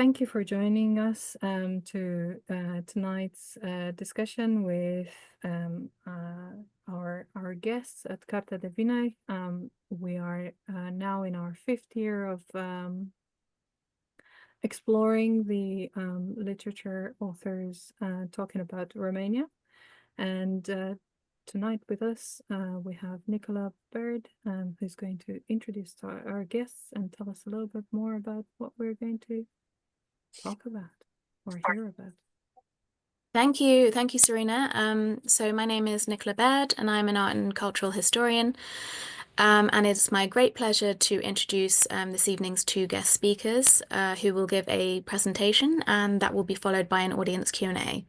thank you for joining us to tonight's discussion with our guests at Carta de Vina. We are now in our 5th year of exploring the literature authors talking about Romania. And tonight with us, we have Nicola Bird, who's going to introduce our guests and tell us a little bit more about what we're going to talk about or hear about. Thank you, Serena. So my name is Nicola Bird, and I'm an art and cultural historian. And it's my great pleasure to introduce this evening's 2 guest speakers who will give a presentation, and that will be followed by an audience Q&A.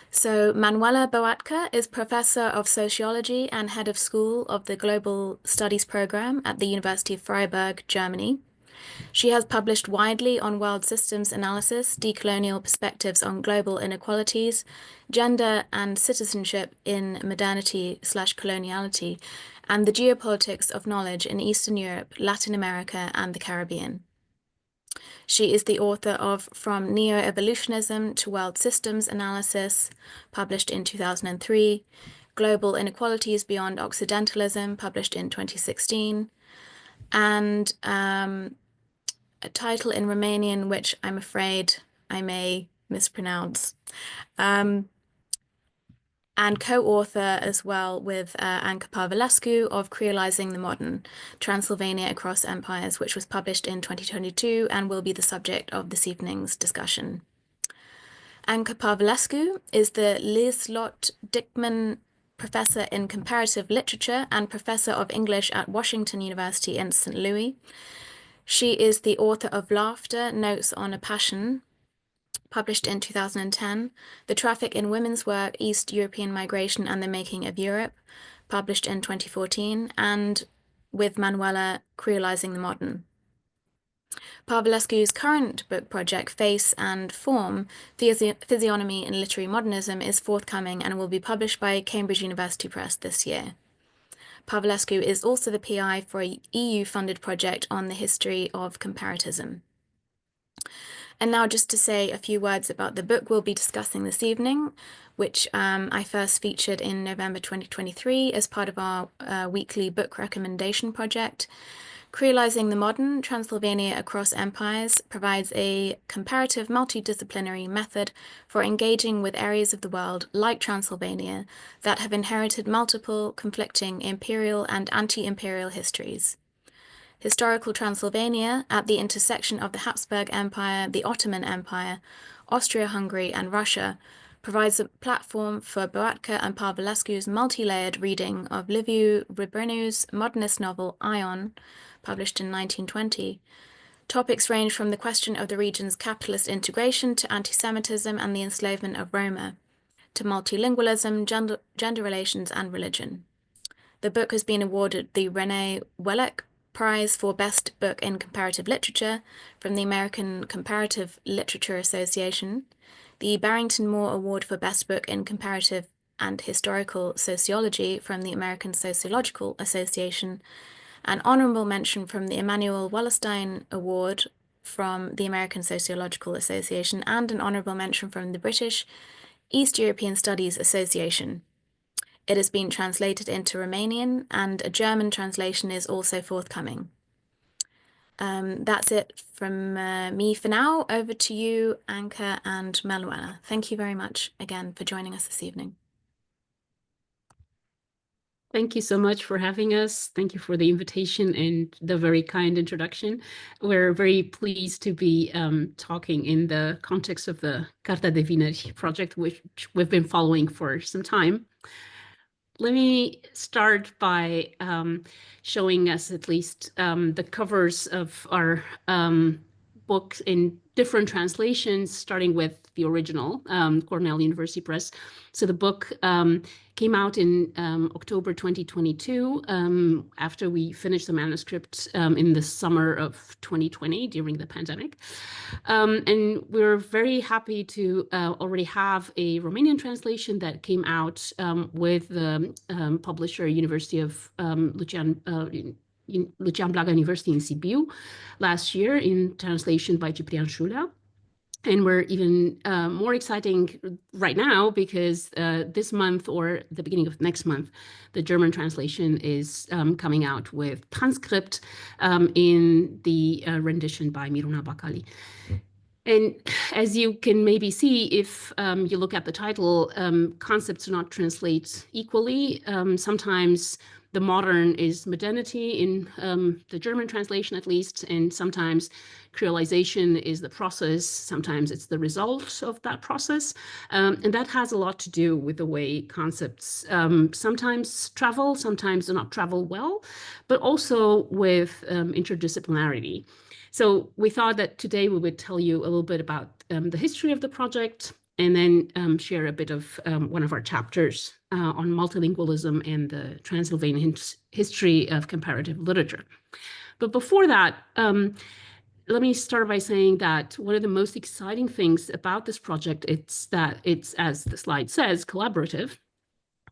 So Manuela Boatcă is Professor of Sociology and Head of School of the Global Studies Program at the University of Freiburg, Germany. She has published widely on world systems analysis, decolonial perspectives on global inequalities, gender and citizenship in modernity/coloniality, and the geopolitics of knowledge in Eastern Europe, Latin America, and the Caribbean. She is the author of From Neo-Evolutionism to World Systems Analysis, published in 2003, Global Inequalities Beyond Occidentalism, published in 2016, and a title in Romanian, which I'm afraid I may mispronounce, and co-author as well with Anca Pârvulescu of Creolizing the Modern, Transylvania Across Empires, which was published in 2022 and will be the subject of this evening's discussion. Anca Pârvulescu is the Lieslot Dickman Professor in Comparative Literature and Professor of English at Washington University in St. Louis. She is the author of Laughter, Notes on a Passion, published in 2010, The Traffic in Women's Work, East European Migration and the Making of Europe, published in 2014, and with Manuela, Creolizing the Modern. Parvulescu's current book project, Face and Form, Physiognomy in Literary Modernism, is forthcoming and will be published by Cambridge University Press this year. Parvulescu is also the PI for an EU-funded project on the history of comparatism. And now just to say a few words about the book we'll be discussing this evening, which I first featured in November 2023 as part of our weekly book recommendation project. Creolizing the Modern, Transylvania Across Empires provides a comparative multidisciplinary method for engaging with areas of the world, like Transylvania, that have inherited multiple, conflicting imperial and anti-imperial histories. Historical Transylvania, at the intersection of the Habsburg Empire, the Ottoman Empire, Austria-Hungary, and Russia, provides a platform for Boatcă and Parvulescu's multi-layered reading of Liviu Rebreanu's modernist novel Ion, published in 1920. Topics range from the question of the region's capitalist integration to antisemitism and the enslavement of Roma, to multilingualism, gender relations, and religion. The book has been awarded the René Wellek Prize for Best Book in Comparative Literature from the American Comparative Literature Association, the Barrington Moore Award for Best Book in Comparative and Historical Sociology from the American Sociological Association, an honorable mention from the Emanuel Wallerstein Award from the American Sociological Association, and an honorable mention from the British East European Studies Association. It has been translated into Romanian, and a German translation is also forthcoming. That's it from me for now. Over to you, Anca and Manuela. Thank you very much again for joining us this evening. Thank you so much for having us. Thank you for the invitation and the very kind introduction. We're very pleased to be talking in the context of the Carta de Vina project, which we've been following for some time. Let me start by showing us at least the covers of our books in different translations, starting with the original, Cornell University Press. So the book came out in October 2022, after we finished the manuscript in the summer of 2020 during the pandemic. And we're very happy to already have a Romanian translation that came out with the publisher University of Lucian Blaga University in Sibiu last year, in translation by Ciprian Șulea. And we're even more exciting right now because this month or the beginning of next month, the German translation is coming out with transcript in the rendition by Miruna Bakali. And as you can maybe see, if you look at the title, concepts do not translate equally. Sometimes the modern is modernity in the German translation, at least, and sometimes creolization is the process. Sometimes it's the result of that process. And that has a lot to do with the way concepts sometimes travel, sometimes do not travel well, but also with interdisciplinarity. So we thought that today we would tell you a little bit about the history of the project and then share a bit of one of our chapters on multilingualism and the Transylvanian history of comparative literature. But before that, let me start by saying that one of the most exciting things about this project is that it's, as the slide says, collaborative.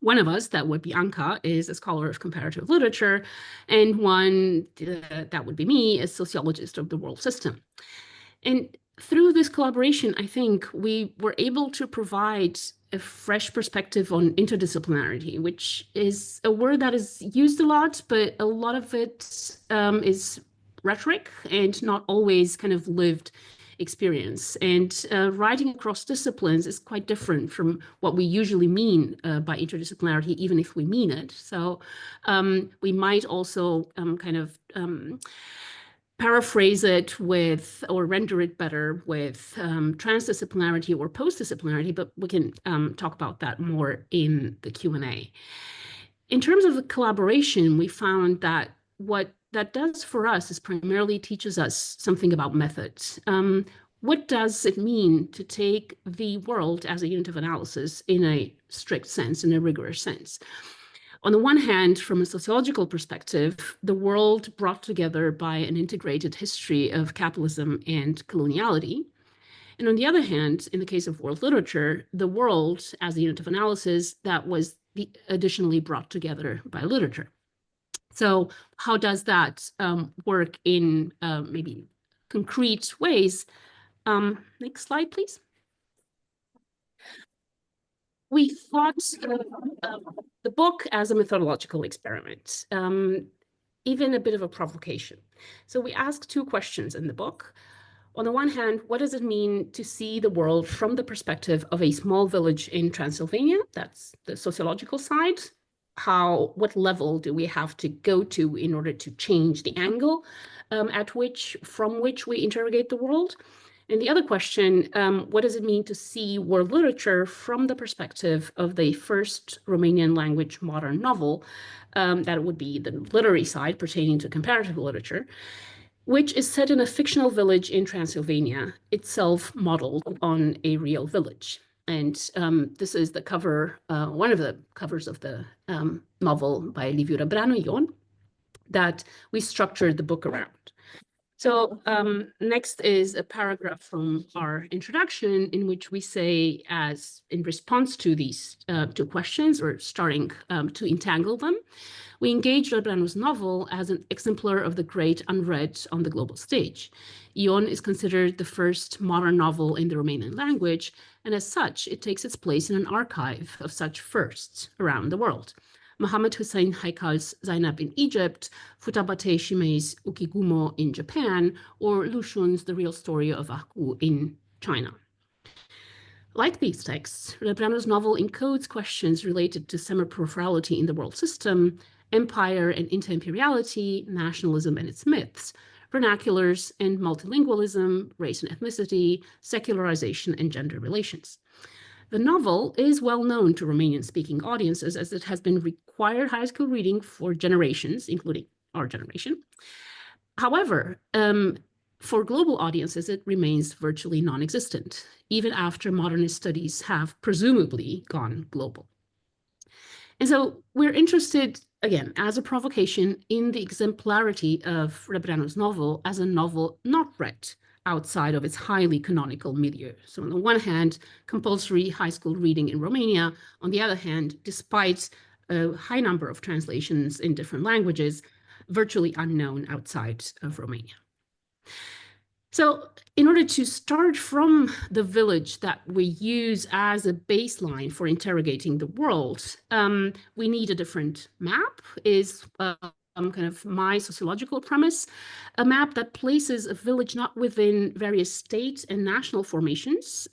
One of us, that would be Anca, is a scholar of comparative literature, and one that would be me, a sociologist of the world system. And through this collaboration, I think we were able to provide a fresh perspective on interdisciplinarity, which is a word that is used a lot, but a lot of it is rhetoric and not always kind of lived experience. And writing across disciplines is quite different from what we usually mean by interdisciplinarity, even if we mean it. So we might also kind of paraphrase it with, or render it better with transdisciplinarity or postdisciplinarity, but we can talk about that more in the Q&A. In terms of the collaboration, we found that what that does for us is primarily teaches us something about methods. What does it mean to take the world as a unit of analysis in a strict sense, in a rigorous sense? On the one hand, from a sociological perspective, the world brought together by an integrated history of capitalism and coloniality. And on the other hand, in the case of world literature, the world as a unit of analysis that was additionally brought together by literature. So how does that work in maybe concrete ways? Next slide, please. We thought the book as a methodological experiment, even a bit of a provocation. So we asked two questions in the book. On the one hand, what does it mean to see the world from the perspective of a small village in Transylvania? That's the sociological side. What level do we have to go to in order to change the angle from which we interrogate the world? And the other question, what does it mean to see world literature from the perspective of the first Romanian language modern novel? That would be the literary side pertaining to comparative literature, which is set in a fictional village in Transylvania, itself modeled on a real village. And this is the cover, one of the covers of the novel by Liviu Rebreanu, Ion, that we structured the book around. So next is a paragraph from our introduction in which we say, as in response to these two questions, or starting to entangle them, we engage Rebreanu's novel as an exemplar of the great unread on the global stage. Ion is considered the first modern novel in the Romanian language, and as such, it takes its place in an archive of such firsts around the world. Mohammed Hussein Haikal's Zainab in Egypt, Futabate Shimei's Ukigumo in Japan, or Lu Xun's The Real Story of Aku in China. Like these texts, Rebreanu's novel encodes questions related to semi-peripherality in the world system, empire and interimperiality, nationalism and its myths, vernaculars and multilingualism, race and ethnicity, secularization and gender relations. The novel is well known to Romanian-speaking audiences as it has been required high school reading for generations, including our generation. However, for global audiences, it remains virtually non-existent, even after modernist studies have presumably gone global. And so we're interested, again, as a provocation, in the exemplarity of Rebreanu's novel as a novel not read outside of its highly canonical milieu. So on the one hand, compulsory high school reading in Romania. On the other hand, despite a high number of translations in different languages, virtually unknown outside of Romania. So in order to start from the village that we use as a baseline for interrogating the world, we need a different map, is kind of my sociological premise, a map that places a village not within various state and national formations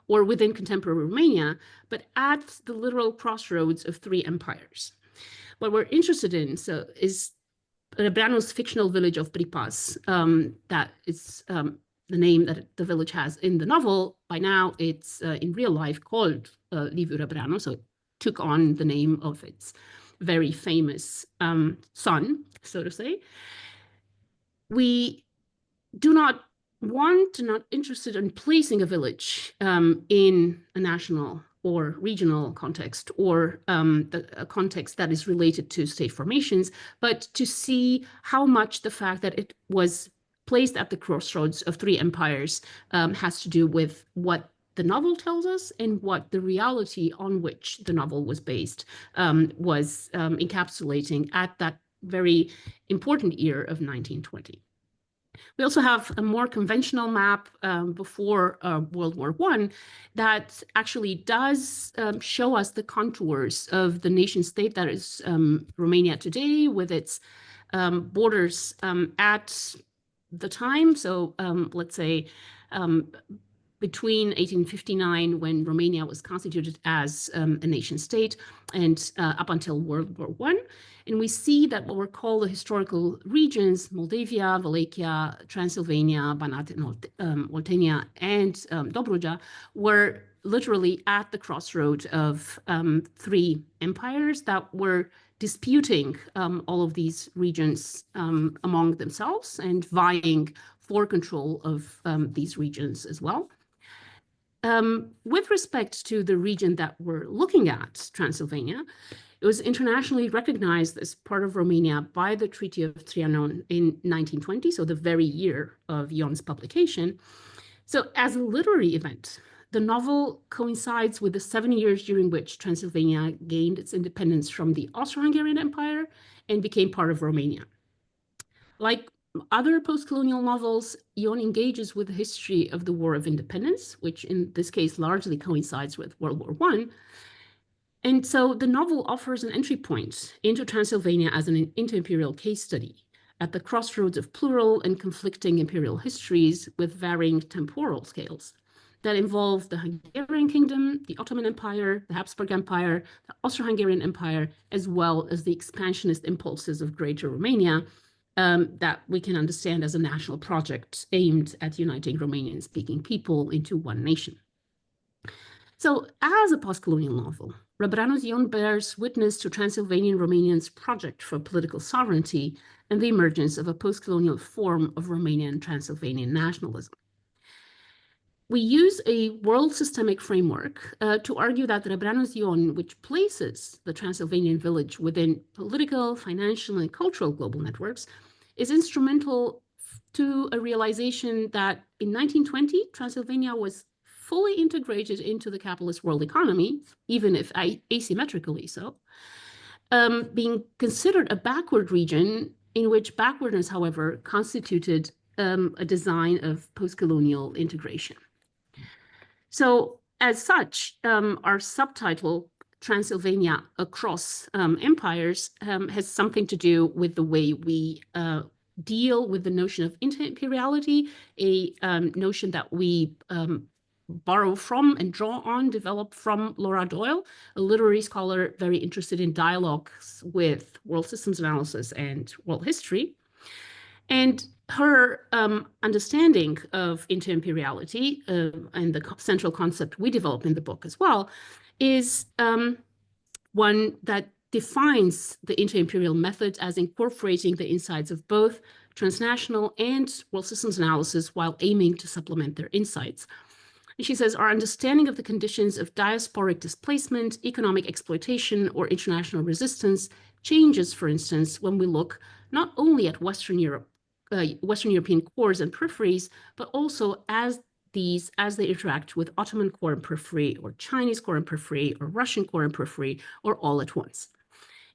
or within contemporary Romania, but at the literal crossroads of three empires. What we're interested in is Rebreanu's fictional village of Pripas, that is the name that the village has in the novel. By now, it's in real life called Liviu Rebreanu, so it took on the name of its very famous son, so to say. We do not want, not interested in placing a village in a national or regional context, or a context that is related to state formations, but to see how much the fact that it was placed at the crossroads of three empires has to do with what the novel tells us and what the reality on which the novel was based was encapsulating at that very important year of 1920. We also have a more conventional map before World War I that actually does show us the contours of the nation state that is Romania today, with its borders at the time. So let's say between 1859, when Romania was constituted as a nation state, and up until World War I. And we see that what were called the historical regions, Moldavia, Wallachia, Transylvania, Banat, Oltenia, and Dobruja, were literally at the crossroad of three empires that were disputing all of these regions among themselves and vying for control of these regions as well. With respect to the region that we're looking at, Transylvania, it was internationally recognized as part of Romania by the Treaty of Trianon in 1920, so the very year of Ion's publication. So as a literary event, the novel coincides with the 7 years during which Transylvania gained its independence from the Austro-Hungarian Empire and became part of Romania. Like other post-colonial novels, Ion engages with the history of the War of Independence, which in this case largely coincides with World War I. And so the novel offers an entry point into Transylvania as an inter-imperial case study at the crossroads of plural and conflicting imperial histories with varying temporal scales that involve the Hungarian Kingdom, the Ottoman Empire, the Habsburg Empire, the Austro-Hungarian Empire, as well as the expansionist impulses of Greater Romania that we can understand as a national project aimed at uniting Romanian-speaking people into one nation. So as a post-colonial novel, Rebreanu's Ion bears witness to Transylvanian Romanians' project for political sovereignty and the emergence of a post-colonial form of Romanian Transylvanian nationalism. We use a world systemic framework to argue that Rebreanu's Ion, which places the Transylvanian village within political, financial, and cultural global networks, is instrumental to a realization that in 1920, Transylvania was fully integrated into the capitalist world economy, even if asymmetrically so, being considered a backward region in which backwardness, however, constituted a design of post-colonial integration. So as such, our subtitle, Transylvania Across Empires, has something to do with the way we deal with the notion of interimperiality, a notion that we borrow from and draw on, develop from Laura Doyle, a literary scholar very interested in dialogues with world systems analysis and world history. And her understanding of interimperiality and the central concept we develop in the book as well is one that defines the interimperial method as incorporating the insights of both transnational and world systems analysis while aiming to supplement their insights. And she says, our understanding of the conditions of diasporic displacement, economic exploitation, or international resistance changes, for instance, when we look not only at Western European cores and peripheries, but also as they interact with Ottoman core and periphery, or Chinese core and periphery, or Russian core and periphery, or all at once.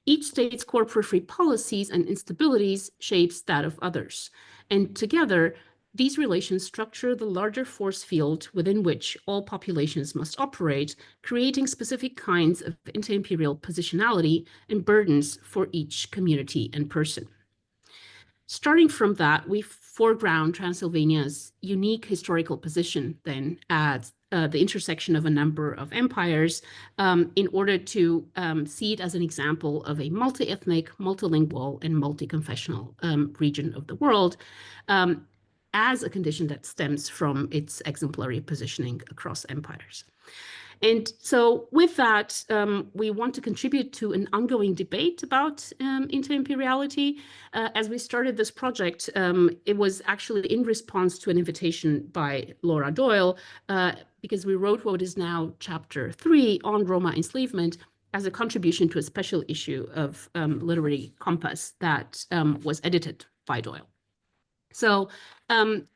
Each state's core periphery policies and instabilities shapes that of others. And together, these relations structure the larger force field within which all populations must operate, creating specific kinds of anti-imperial positionality and burdens for each community and person. Starting from that, we foreground Transylvania's unique historical position then at the intersection of a number of empires in order to see it as an example of a multi-ethnic, multilingual, and multi-confessional region of the world as a condition that stems from its exemplary positioning across empires. And so with that, we want to contribute to an ongoing debate about inter-imperiality. As we started this project, it was actually in response to an invitation by Laura Doyle, because we wrote what is now chapter 3 on Roma enslavement as a contribution to a special issue of Literary Compass that was edited by Doyle. So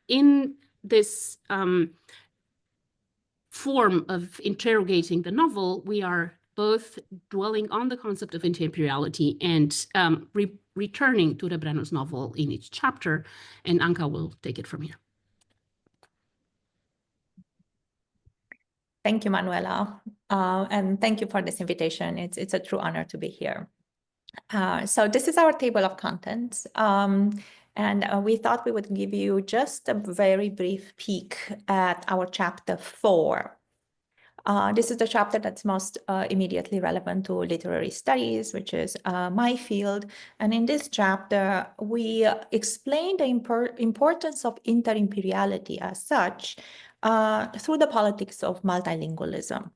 in this form of interrogating the novel, we are both dwelling on the concept of inter-imperiality and returning to Rebreanu's novel in each chapter, and Anca will take it from here. Thank you, Manuela, and thank you for this invitation. It's a true honor to be here. So this is our table of contents. And we thought we would give you just a very brief peek at our chapter 4. This is the chapter that's most immediately relevant to literary studies, which is my field. And in this chapter, we explain the importance of interimperiality as such through the politics of multilingualism.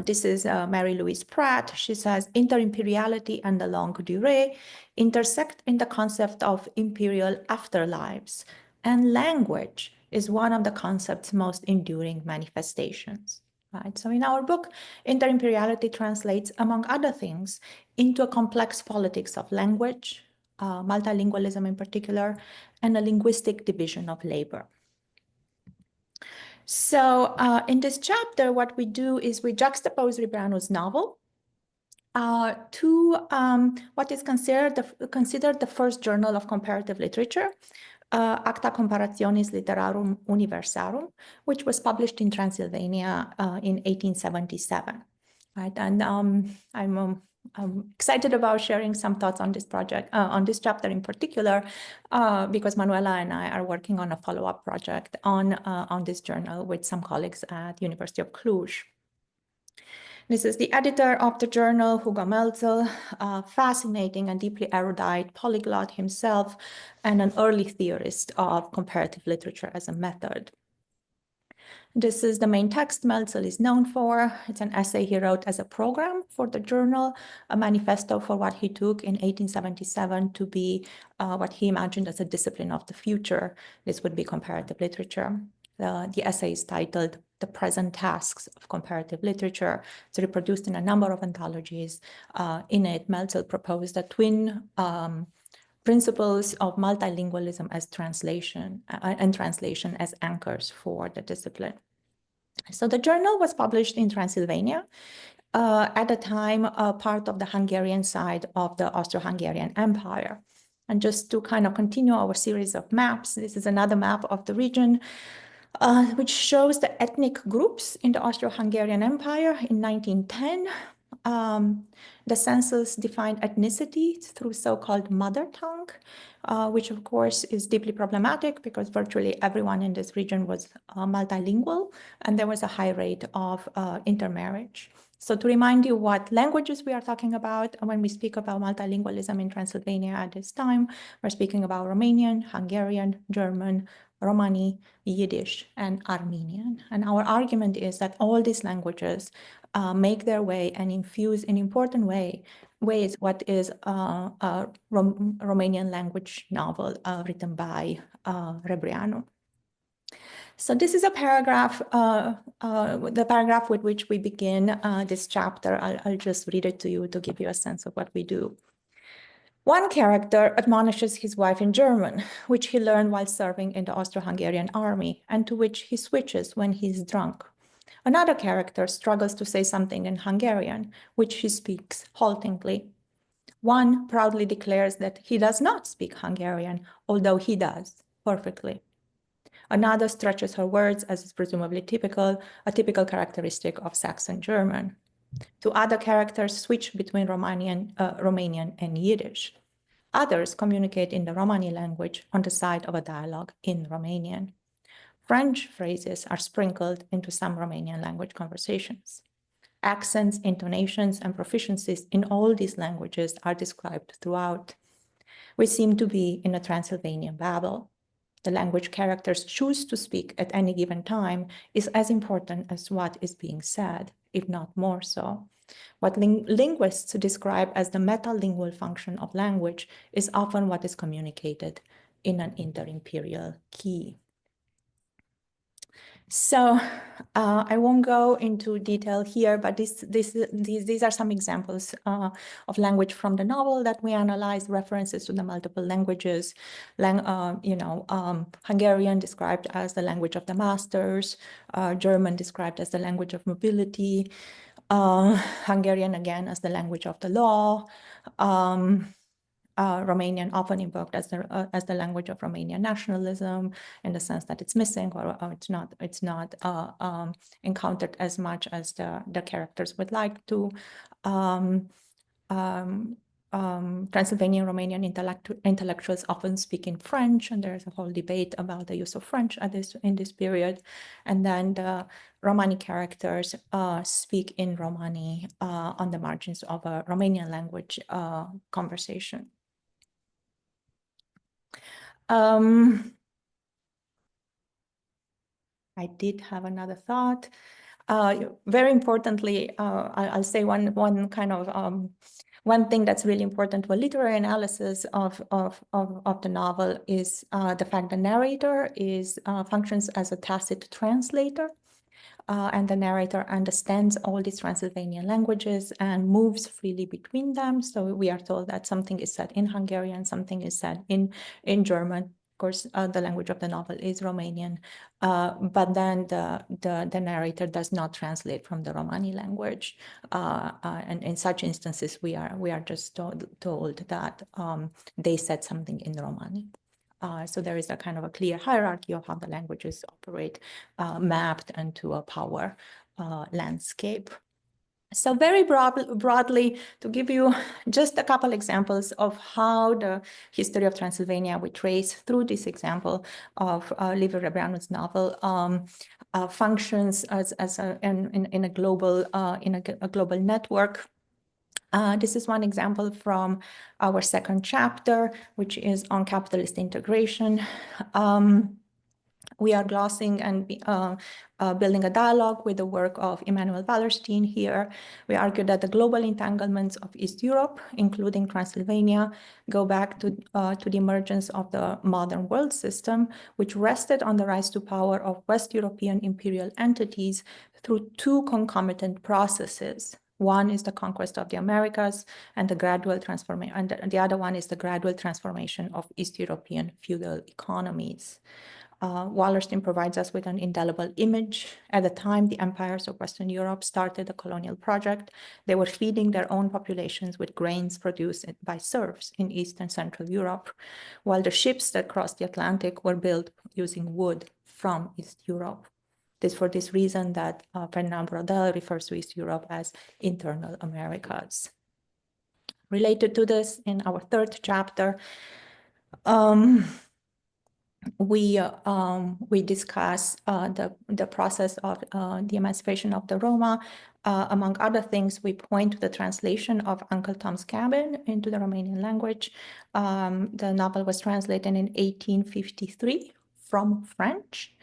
This is Mary Louise Pratt. She says, interimperiality and the longue durée intersect in the concept of imperial afterlives, and language is one of the concept's most enduring manifestations. Right? So in our book, interimperiality translates, among other things, into a complex politics of language, multilingualism in particular, and a linguistic division of labor. So in this chapter, what we do is we juxtapose Rebreanu's novel to what is considered the first journal of comparative literature, Acta Comparationis Literarum Universarum, which was published in Transylvania in 1877. Right, and I'm excited about sharing some thoughts on this project, on this chapter in particular, because Manuela and I are working on a follow-up project on this journal with some colleagues at University of Cluj. This is the editor of the journal, Hugo Melzel, fascinating and deeply erudite polyglot himself, and an early theorist of comparative literature as a method. This is the main text Melzel is known for. It's an essay he wrote as a program for the journal, a manifesto for what he took in 1877 to be what he imagined as a discipline of the future. This would be comparative literature. The essay is titled The Present Tasks of Comparative Literature. It's reproduced in a number of anthologies. In it, Melzel proposed the twin principles of multilingualism as translation and translation as anchors for the discipline. So the journal was published in Transylvania, at the time part of the Hungarian side of the Austro-Hungarian Empire. And just to kind of continue our series of maps, this is another map of the region, which shows the ethnic groups in the Austro-Hungarian Empire in 1910. The census defined ethnicity through so-called mother tongue, which of course is deeply problematic because virtually everyone in this region was multilingual, and there was a high rate of intermarriage. So to remind you what languages we are talking about when we speak about multilingualism in Transylvania at this time, we're speaking about Romanian, Hungarian, German, Romani, Yiddish, and Armenian. And our argument is that all these languages make their way and infuse in important ways what is a Romanian language novel written by Rebreanu. So this is a paragraph, the paragraph with which we begin this chapter. I'll just read it to you to give you a sense of what we do. One character admonishes his wife in German, which he learned while serving in the Austro-Hungarian army, and to which he switches when he is drunk. Another character struggles to say something in Hungarian, which he speaks haltingly. One proudly declares that he does not speak Hungarian, although he does perfectly. Another stretches her words, as is presumably a typical characteristic of Saxon German. Two other characters switch between Romanian and Yiddish. Others communicate in the Romani language on the side of a dialogue in Romanian. French phrases are sprinkled into some Romanian language conversations. Accents, intonations, and proficiencies in all these languages are described throughout. We seem to be in a Transylvanian Babel. The language characters choose to speak at any given time is as important as what is being said, if not more so. What linguists describe as the metalingual function of language is often what is communicated in an interimperial key. So I won't go into detail here, but these are some examples of language from the novel that we analyzed, references to the multiple languages, Hungarian described as the language of the masters, German described as the language of mobility, Hungarian again as the language of the law, Romanian often invoked as the language of Romanian nationalism, in the sense that it's missing or it's not encountered as much as the characters would like to. Transylvanian Romanian intellectuals often speak in French, and there's a whole debate about the use of French in this period. And then the Romani characters speak in Romani on the margins of a Romanian language conversation. I did have another thought. Very importantly, I'll say one kind of one thing that's really important to a literary analysis of the novel is the fact the narrator functions as a tacit translator. And the narrator understands all these Transylvanian languages and moves freely between them. So we are told that something is said in Hungarian, something is said in German. Of course, the language of the novel is Romanian, but then the narrator does not translate from the Romani language. And in such instances, we are just told that they said something in Romani. So there is a kind of a clear hierarchy of how the languages operate, mapped into a power landscape. So very broadly, to give you just a couple examples of how the history of Transylvania we trace through this example of Liviu Rebreanu's novel functions in a global network. This is one example from our second chapter, which is on capitalist integration. We are glossing and building a dialogue with the work of Emanuel Wallerstein here. We argue that the global entanglements of East Europe, including Transylvania, go back to the emergence of the modern world system, which rested on the rise to power of West European imperial entities through two concomitant processes. One is the conquest of the Americas and the gradual transformation, and the other one is the gradual transformation of East European feudal economies. Wallerstein provides us with an indelible image. At the time the empires of Western Europe started a colonial project, they were feeding their own populations with grains produced by serfs in East and Central Europe, while the ships that crossed the Atlantic were built using wood from East Europe. This for this reason that Ferdinand Brodel refers to East Europe as internal Americas. Related to this, in our third chapter, we discuss the process of the emancipation of the Roma. Among other things, we point to the translation of Uncle Tom's Cabin into the Romanian language. The novel was translated in 1853 from French.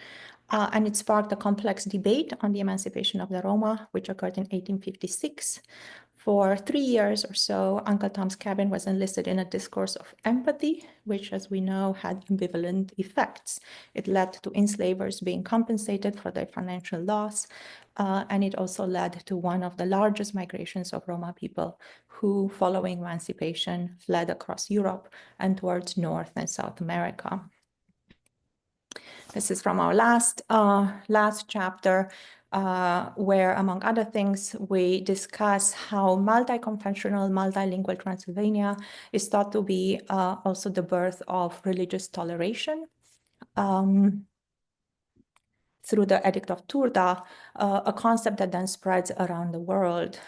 And it sparked a complex debate on the emancipation of the Roma, which occurred in 1856. For 3 years or so, Uncle Tom's Cabin was enlisted in a discourse of empathy, which, as we know, had ambivalent effects. It led to enslavers being compensated for their financial loss, and it also led to one of the largest migrations of Roma people who, following emancipation, fled across Europe and towards North and South America. This is from our last chapter, where, among other things, we discuss how multi-confessional, multilingual Transylvania is thought to be also the birth of religious toleration. through the Edict of Turda, a concept that then spreads around the world.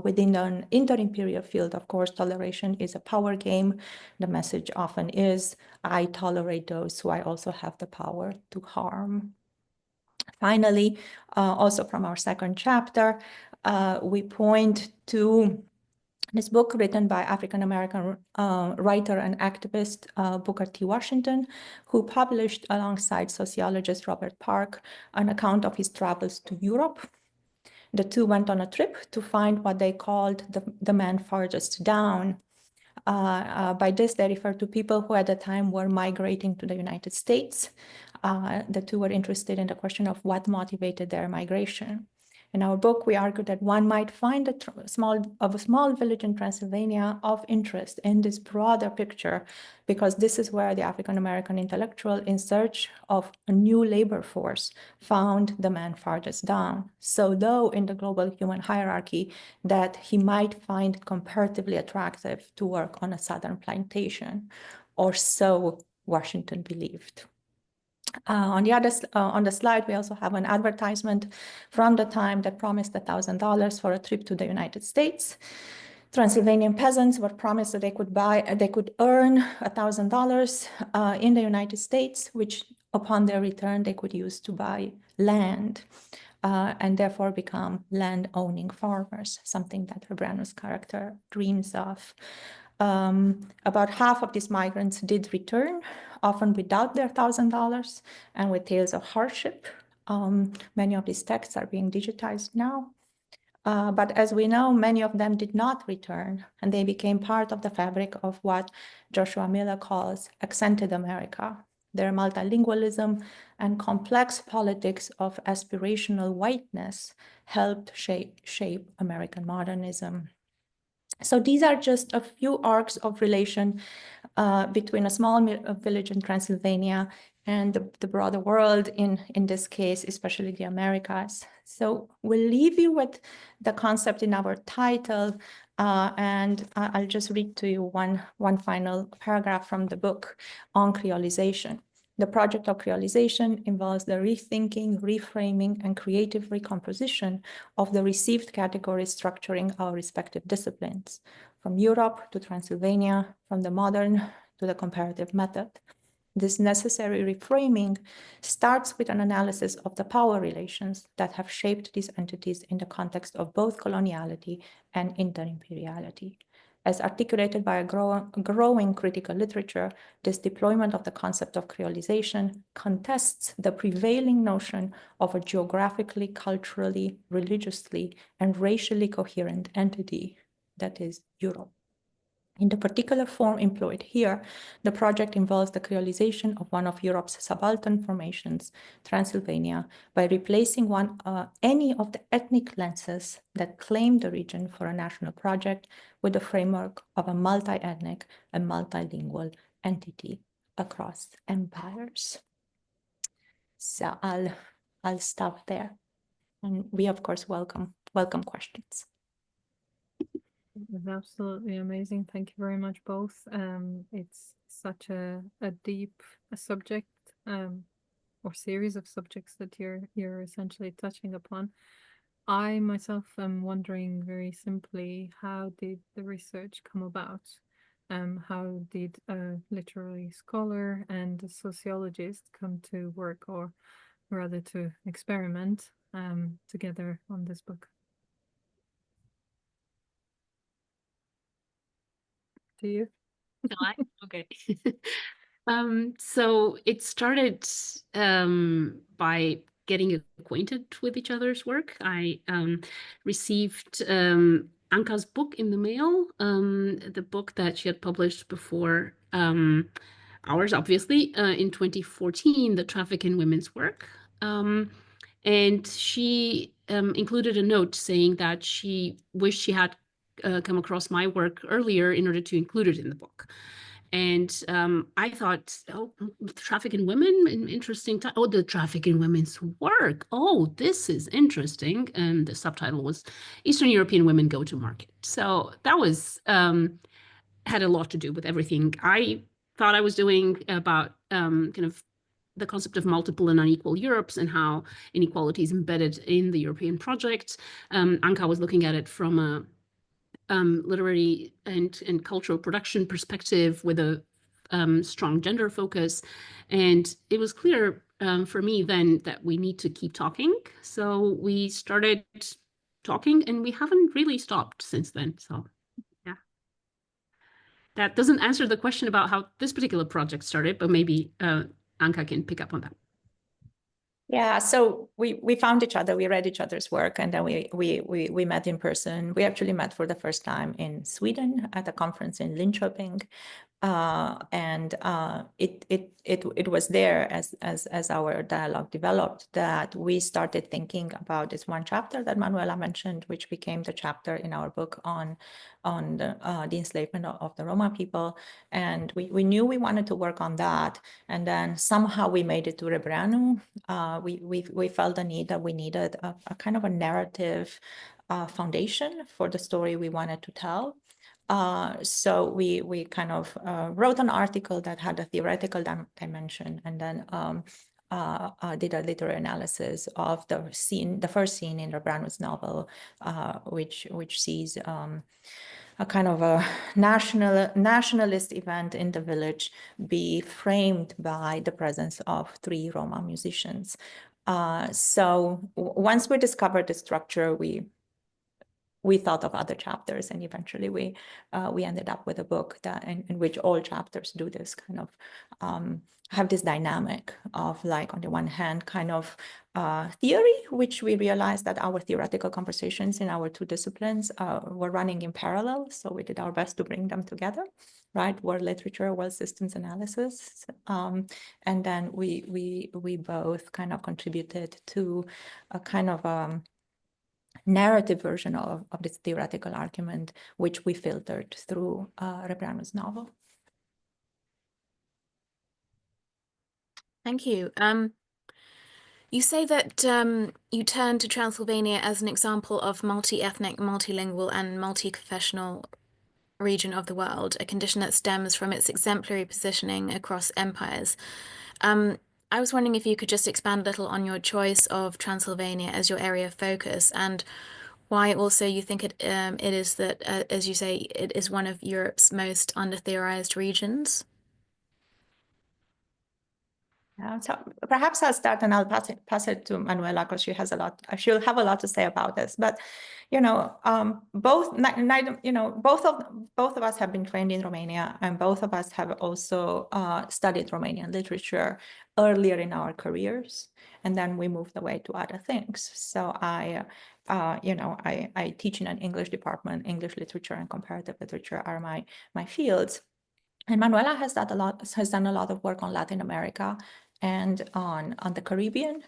Within an inter-imperial field, of course, toleration is a power game. The message often is, I tolerate those who I also have the power to harm. Finally, also from our second chapter, we point to this book written by African-American writer and activist Booker T. Washington, who published alongside sociologist Robert Park an account of his travels to Europe. The two went on a trip to find what they called the man farthest down. By this, they refer to people who at the time were migrating to the United States. The two were interested in the question of what motivated their migration. In our book, we argue that one might find a small village in Transylvania of interest in this broader picture, because this is where the African-American intellectual in search of a new labor force found the man farthest down. So though in the global human hierarchy that he might find comparatively attractive to work on a southern plantation, or so Washington believed. On the slide, we also have an advertisement from the time that promised $1,000 for a trip to the United States. Transylvanian peasants were promised that they could earn $1,000 in the United States, which upon their return they could use to buy land and therefore become land-owning farmers, something that Rebreanu's character dreams of. About half of these migrants did return, often without their $1,000 and with tales of hardship. Many of these texts are being digitized now. But as we know, many of them did not return, and they became part of the fabric of what Joshua Miller calls accented America. Their multilingualism and complex politics of aspirational whiteness helped shape American modernism. So these are just a few arcs of relation between a small village in Transylvania and the broader world, in this case, especially the Americas. So we'll leave you with the concept in our title, and I'll just read to you one final paragraph from the book on creolization. The project of creolization involves the rethinking, reframing, and creative recomposition of the received categories structuring our respective disciplines, from Europe to Transylvania, from the modern to the comparative method. This necessary reframing starts with an analysis of the power relations that have shaped these entities in the context of both coloniality and interimperiality. As articulated by a growing critical literature, this deployment of the concept of creolization contests the prevailing notion of a geographically, culturally, religiously, and racially coherent entity, that is Europe. In the particular form employed here, the project involves the creolization of one of Europe's subaltern formations, Transylvania, by replacing any of the ethnic lenses that claim the region for a national project with the framework of a multi-ethnic and multilingual entity across empires. So I'll stop there, and we of course welcome questions. It was absolutely amazing. Thank you very much, both. It's such a deep subject, or series of subjects that you're essentially touching upon. I myself am wondering very simply, how did the research come about? How did a literary scholar and a sociologist come to work, or rather to experiment together on this book? Do you? Okay. So it started by getting acquainted with each other's work. I received Anca's book in the mail, the book that she had published before ours, obviously, in 2014, The Traffic in Women's Work. And she included a note saying that she wished she had come across my work earlier in order to include it in the book. And I thought, oh, traffic in women, an interesting time. Oh, the traffic in women's work. Oh, this is interesting. And the subtitle was Eastern European Women Go to Market. So that was, had a lot to do with everything I thought I was doing about kind of the concept of multiple and unequal Europes and how inequality is embedded in the European project. Anca was looking at it from a literary and cultural production perspective with a strong gender focus. And it was clear for me then that we need to keep talking. So we started talking and we haven't really stopped since then. So yeah, that doesn't answer the question about how this particular project started, but maybe Anca can pick up on that. Yeah, so we found each other, we read each other's work, and then we met in person. We actually met for the first time in Sweden at a conference in Linköping. It was there as our dialogue developed that we started thinking about this one chapter that Manuela mentioned, which became the chapter in our book on the enslavement of the Roma people. And we knew we wanted to work on that. And then somehow we made it to Rebreanu. We felt the need that we needed a kind of a narrative foundation for the story we wanted to tell. So we kind of wrote an article that had a theoretical dimension, and then did a literary analysis of the first scene in Rebreanu's novel, which sees a kind of a nationalist event in the village be framed by the presence of 3 Roma musicians. So once we discovered the structure, we thought of other chapters, and eventually we ended up with a book that in which all chapters do this kind of have this dynamic of, like, on the one hand, kind of theory, which we realized that our theoretical conversations in our 2 disciplines were running in parallel. So we did our best to bring them together, right? World literature, world systems analysis. And then we both kind of contributed to a kind of narrative version of this theoretical argument, which we filtered through Rebreanu's novel. Thank you. You say that you turn to Transylvania as an example of multi-ethnic, multilingual, and multi-confessional region of the world, a condition that stems from its exemplary positioning across empires. I was wondering if you could just expand a little on your choice of Transylvania as your area of focus, and why also you think it is that, as you say, it is one of Europe's most under-theorized regions. So perhaps I'll start and I'll pass it to Manuela, because she'll have a lot to say about this. But both of us have been trained in Romania, and both of us have also studied Romanian literature earlier in our careers, and then we moved away to other things. So I teach in an English department. English literature and comparative literature are my fields. And Manuela has done a lot of work on Latin America and on the Caribbean.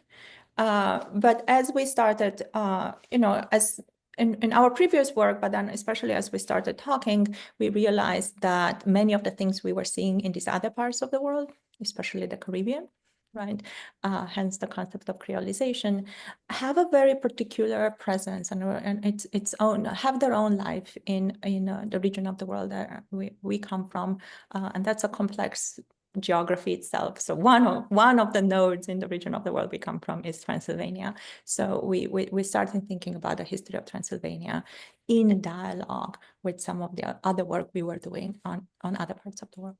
But as we started, as in our previous work, but then especially as we started talking, we realized that many of the things we were seeing in these other parts of the world, especially the Caribbean, right? Hence the concept of creolization, have a very particular presence and have their own life in the region of the world that we come from, and that's a complex geography itself. So one of the nodes in the region of the world we come from is Transylvania. So we started thinking about the history of Transylvania in dialogue with some of the other work we were doing on other parts of the world.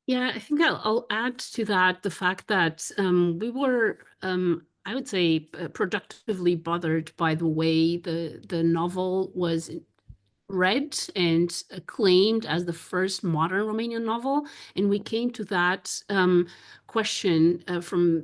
Yeah, I think I'll add to that the fact that we were, I would say, productively bothered by the way the novel was read and acclaimed as the first modern Romanian novel. And we came to that question from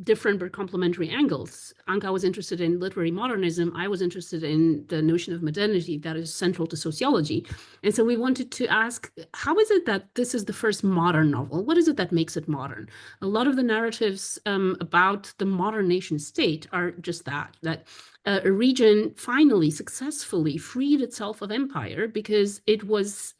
different but complementary angles. Anca was interested in literary modernism. I was interested in the notion of modernity that is central to sociology. And so we wanted to ask, how is it that this is the first modern novel? What is it that makes it modern? A lot of the narratives about the modern nation state are just that a region finally successfully freed itself of empire because it was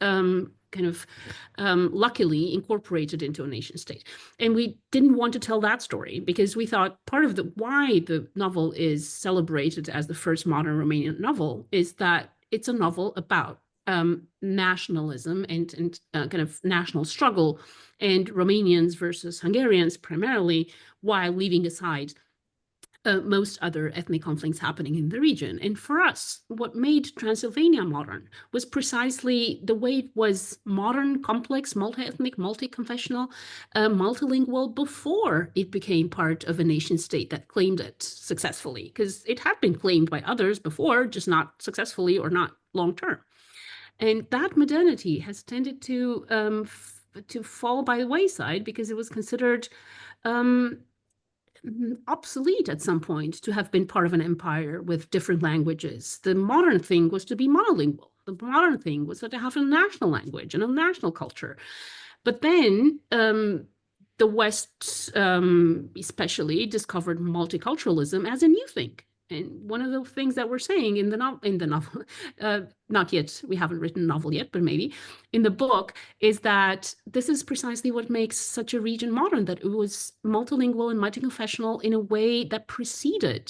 luckily incorporated into a nation state. And we didn't want to tell that story because we thought part of why the novel is celebrated as the first modern Romanian novel is that it's a novel about nationalism and kind of national struggle, and Romanians versus Hungarians primarily, while leaving aside most other ethnic conflicts happening in the region. And for us, what made Transylvania modern was precisely the way it was modern, complex, multi-ethnic, multi-confessional, multilingual before it became part of a nation state that claimed it successfully, because it had been claimed by others before, just not successfully or not long-term. And that modernity has tended to fall by the wayside because it was considered obsolete at some point to have been part of an empire with different languages. The modern thing was to be monolingual. The modern thing was to have a national language and a national culture. But then the West especially discovered multiculturalism as a new thing. And one of the things that we're saying in the novel, not yet, we haven't written a novel yet, but maybe in the book, is that this is precisely what makes such a region modern, that it was multilingual and multiconfessional in a way that preceded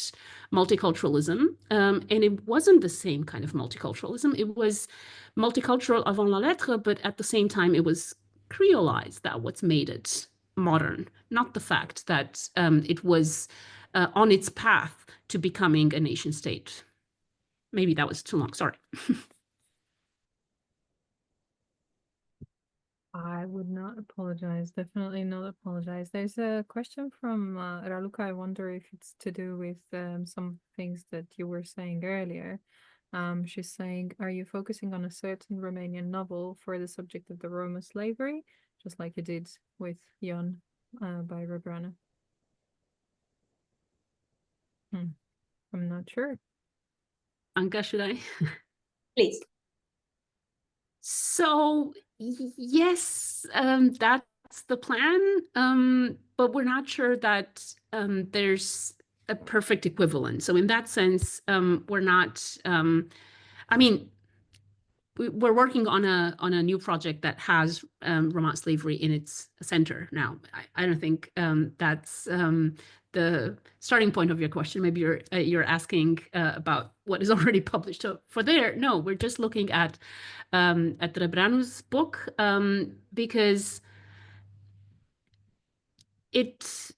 multiculturalism. And it wasn't the same kind of multiculturalism. It was multicultural avant la lettre, but at the same time, it was creolized. That what's made it modern, not the fact that it was on its path to becoming a nation state. Maybe that was too long, sorry. I would not apologize, definitely not apologize. There's a question from Raluca. I wonder if it's to do with some things that you were saying earlier. She's saying, are you focusing on a certain Romanian novel for the subject of the Roma slavery, just like you did with Ion by Rebreanu? I'm not sure. Anca, should I? Please. So yes, that's the plan, but we're not sure that there's a perfect equivalent. So in that sense, we're not, I mean, we're working on a new project that has Roma slavery in its center now. I don't think that's the starting point of your question. Maybe you're asking about what is already published. So for there, no, we're just looking at Rebreanu's book because its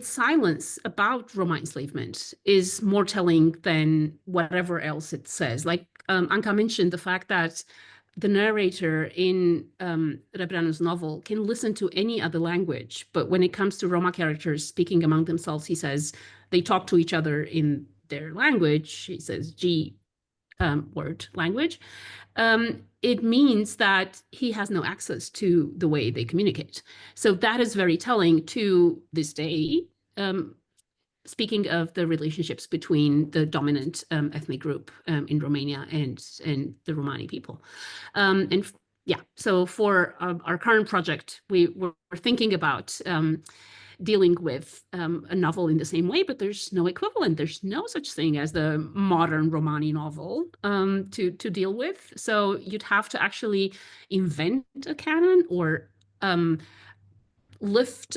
silence about Roma enslavement is more telling than whatever else it says. Like Anca mentioned, the fact that the narrator in Rebreanu's novel can listen to any other language, but when it comes to Roma characters speaking among themselves, he says they talk to each other in their language. He says G word language. It means that he has no access to the way they communicate. So that is very telling to this day. Speaking of the relationships between the dominant ethnic group in Romania and the Romani people. And yeah, so for our current project, we're thinking about dealing with a novel in the same way, but there's no equivalent. There's no such thing as the modern Romani novel to deal with. So you'd have to actually invent a canon or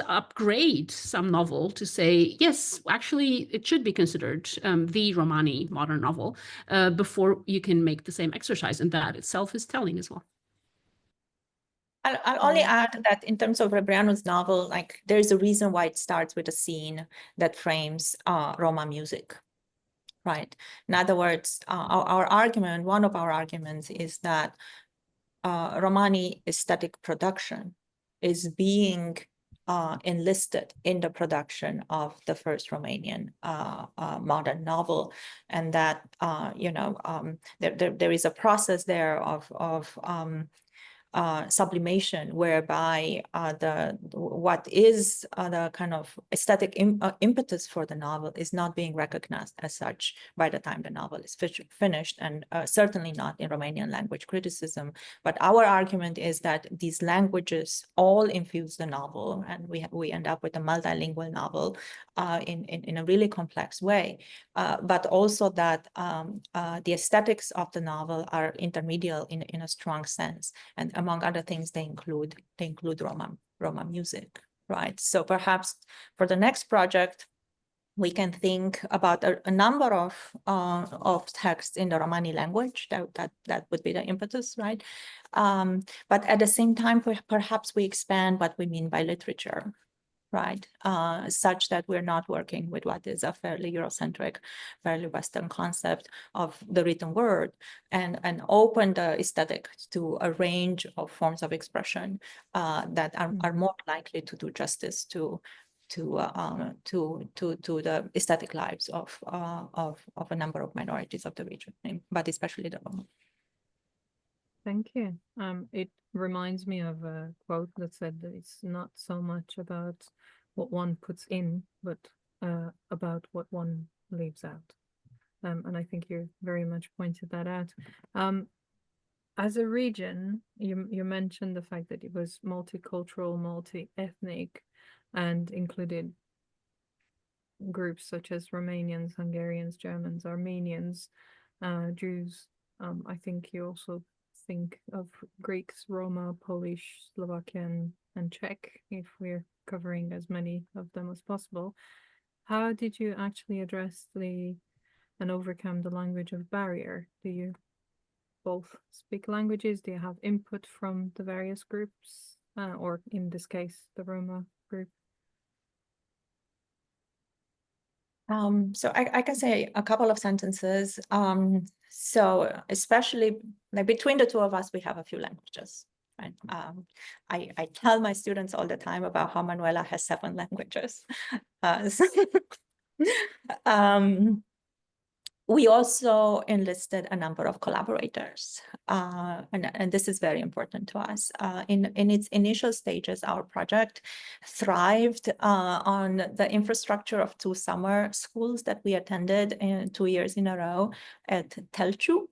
upgrade some novel to say, yes, actually, it should be considered the Romani modern novel before you can make the same exercise. And that itself is telling as well. I'll only add that in terms of Rebreanu's novel, like there's a reason why it starts with a scene that frames Roma music, right? In other words, our argument, one of our arguments is that Romani aesthetic production is being enlisted in the production of the first Romanian modern novel, and that there is a process there of sublimation, whereby what is the kind of aesthetic impetus for the novel is not being recognized as such by the time the novel is finished, and certainly not in Romanian language criticism. But our argument is that these languages all infuse the novel, and we end up with a multilingual novel in a really complex way. But also that the aesthetics of the novel are intermedial in a strong sense, and among other things, they include Roma music, right? So perhaps for the next project, we can think about a number of texts in the Romani language. That would be the impetus, right? But at the same time, perhaps we expand what we mean by literature, right? Such that we're not working with what is a fairly Eurocentric, fairly Western concept of the written word, and open the aesthetic to a range of forms of expression that are more likely to do justice to the aesthetic lives of a number of minorities of the region, but especially the Roma. Thank you. It reminds me of a quote that said that it's not so much about what one puts in, but about what one leaves out. And I think you very much pointed that out. As a region, you mentioned the fact that it was multicultural, multi-ethnic, and included groups such as Romanians, Hungarians, Germans, Armenians, Jews. I think you also think of Greeks, Roma, Polish, Slovakian, and Czech, if we're covering as many of them as possible. How did you actually address and overcome the language of barrier? Do you both speak languages? Do you have input from the various groups, or in this case, the Roma group? So I can say a couple of sentences. So especially like between the two of us, we have a few languages, right? I tell my students all the time about how Manuela has 7 languages. We also enlisted a number of collaborators, and this is very important to us. In its initial stages, our project thrived on the infrastructure of 2 summer schools that we attended 2 years in a row at Telciu,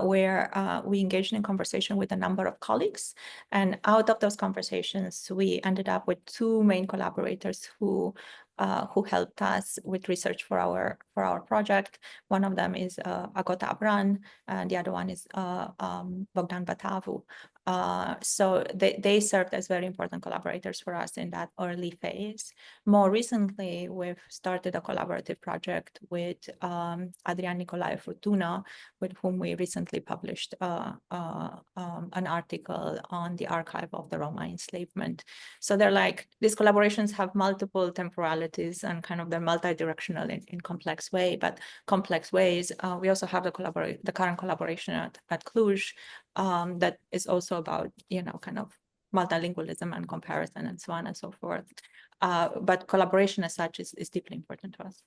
where we engaged in conversation with a number of colleagues. And out of those conversations, we ended up with 2 main collaborators who helped us with research for our project. One of them is Agota Abran, and the other one is Bogdan Batavu. So they served as very important collaborators for us in that early phase. More recently, we've started a collaborative project with Adrian Nicolae Furtuna, with whom we recently published an article on the archive of the Roma enslavement. So they're like, these collaborations have multiple temporalities and kind of they're multi-directional in complex way, but complex ways. We also have the current collaboration at Cluj that is also about, kind of multilingualism and comparison and so on and so forth. But collaboration as such is deeply important to us.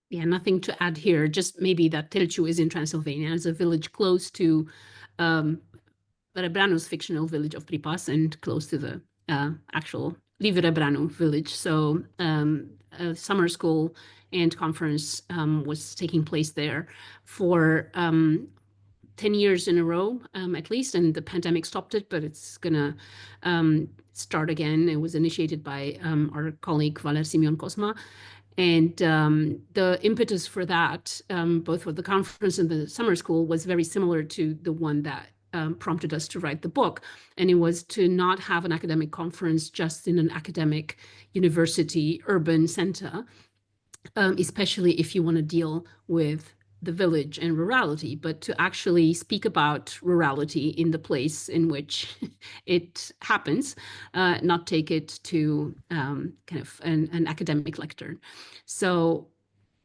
Yeah, nothing to add here, just maybe that Telciu is in Transylvania. It's a village close to Rebreanu's fictional village of Pripas and close to the actual Liviu Rebreanu village. So a summer school and conference was taking place there for 10 years in a row, at least, and the pandemic stopped it, but it's gonna start again. It was initiated by our colleague Valer Simion Cosma. And the impetus for that, both for the conference and the summer school, was very similar to the one that prompted us to write the book. And it was to not have an academic conference just in an academic university urban center, especially if you want to deal with the village and rurality, but to actually speak about rurality in the place in which it happens, not take it to kind of an academic lecture. So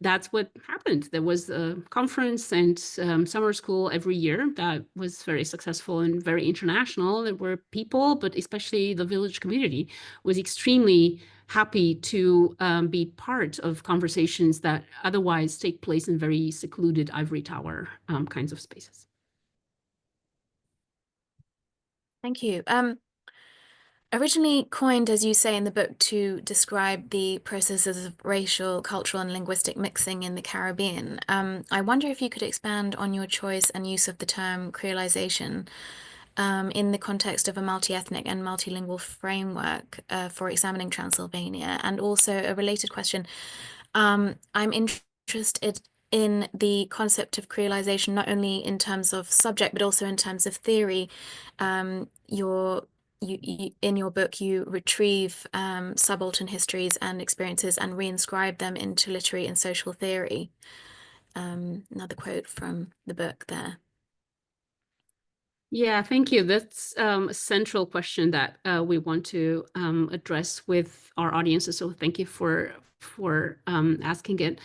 that's what happened. There was a conference and summer school every year that was very successful and very international. There were people, but especially the village community was extremely happy to be part of conversations that otherwise take place in very secluded ivory tower kinds of spaces. Thank you. Originally coined, as you say in the book, to describe the processes of racial, cultural, and linguistic mixing in the Caribbean, I wonder if you could expand on your choice and use of the term creolization in the context of a multi-ethnic and multilingual framework for examining Transylvania. And also a related question, I'm interested in the concept of creolization, not only in terms of subject, but also in terms of theory. you in your book, you retrieve subaltern histories and experiences and reinscribe them into literary and social theory. Another quote from the book there. Yeah, thank you. That's a central question that we want to address with our audiences. So thank you for asking it.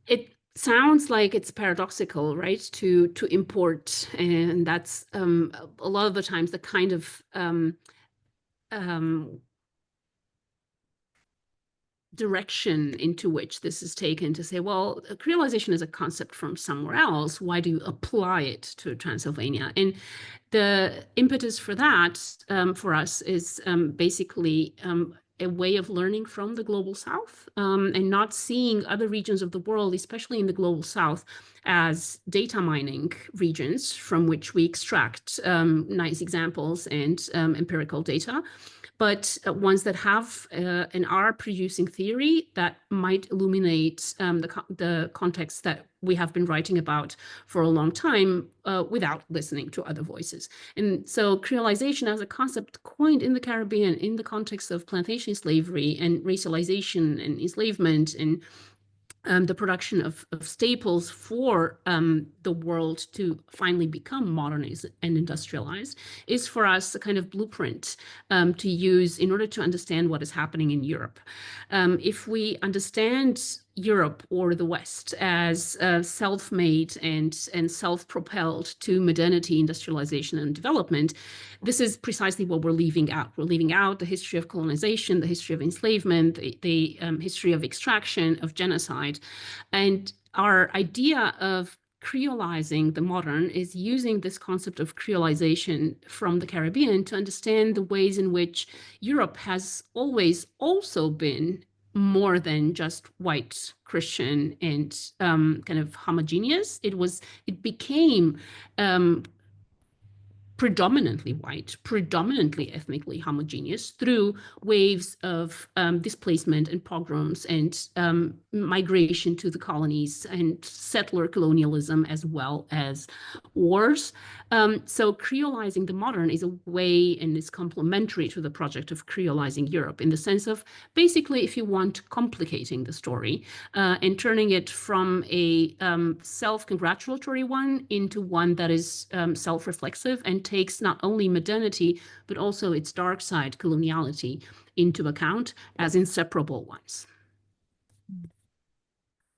It sounds like it's paradoxical, right? To import, and that's a lot of the times the kind of direction into which this is taken, to say, well, creolization is a concept from somewhere else. Why do you apply it to Transylvania? And the impetus for that for us is basically a way of learning from the global south and not seeing other regions of the world, especially in the global south, as data mining regions from which we extract nice examples and empirical data, but ones that have and are producing theory that might illuminate the context that we have been writing about for a long time without listening to other voices. And so creolization as a concept coined in the Caribbean in the context of plantation slavery and racialization and enslavement and the production of staples for the world to finally become modernized and industrialized is for us a kind of blueprint to use in order to understand what is happening in Europe. If we understand Europe or the West as self-made and self-propelled to modernity, industrialization, and development, this is precisely what we're leaving out. We're leaving out the history of colonization, the history of enslavement, the history of extraction, of genocide. And our idea of creolizing the modern is using this concept of creolization from the Caribbean to understand the ways in which Europe has always also been more than just white, Christian, and kind of homogeneous. It became predominantly white, predominantly ethnically homogeneous through waves of displacement and pogroms and migration to the colonies and settler colonialism, as well as wars. So creolizing the modern is a way and is complementary to the project of creolizing Europe in the sense of basically, if you want, complicating the story and turning it from a self-congratulatory one into one that is self-reflexive and takes not only modernity, but also its dark side, coloniality, into account as inseparable ones.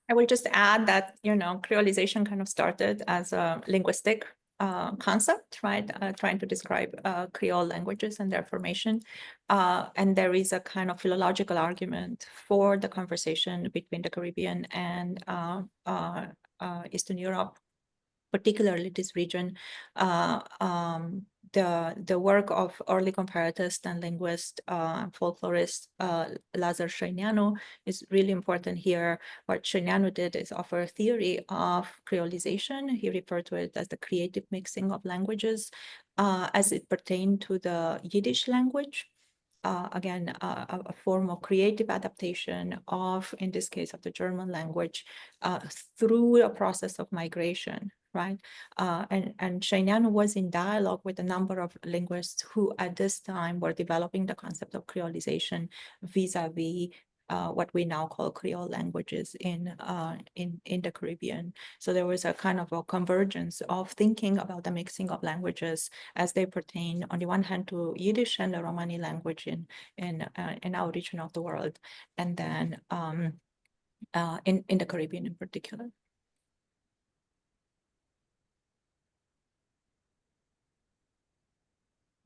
I will just add that, creolization kind of started as a linguistic concept, right? Trying to describe Creole languages and their formation. And there is a kind of philological argument for the conversation between the Caribbean and Eastern Europe, particularly this region. The work of early comparatist and linguist folklorist Lazar Șoineanu is really important here. What Șoineanu did is offer a theory of creolization. He referred to it as the creative mixing of languages as it pertained to the Yiddish language. Again, a form of creative adaptation of, in this case, of the German language through a process of migration, right? And Șoineanu was in dialogue with a number of linguists who at this time were developing the concept of creolization vis-a-vis what we now call Creole languages in the Caribbean. So there was a kind of a convergence of thinking about the mixing of languages as they pertain, on the one hand, to Yiddish and the Romani language in our region of the world, and then in the Caribbean in particular.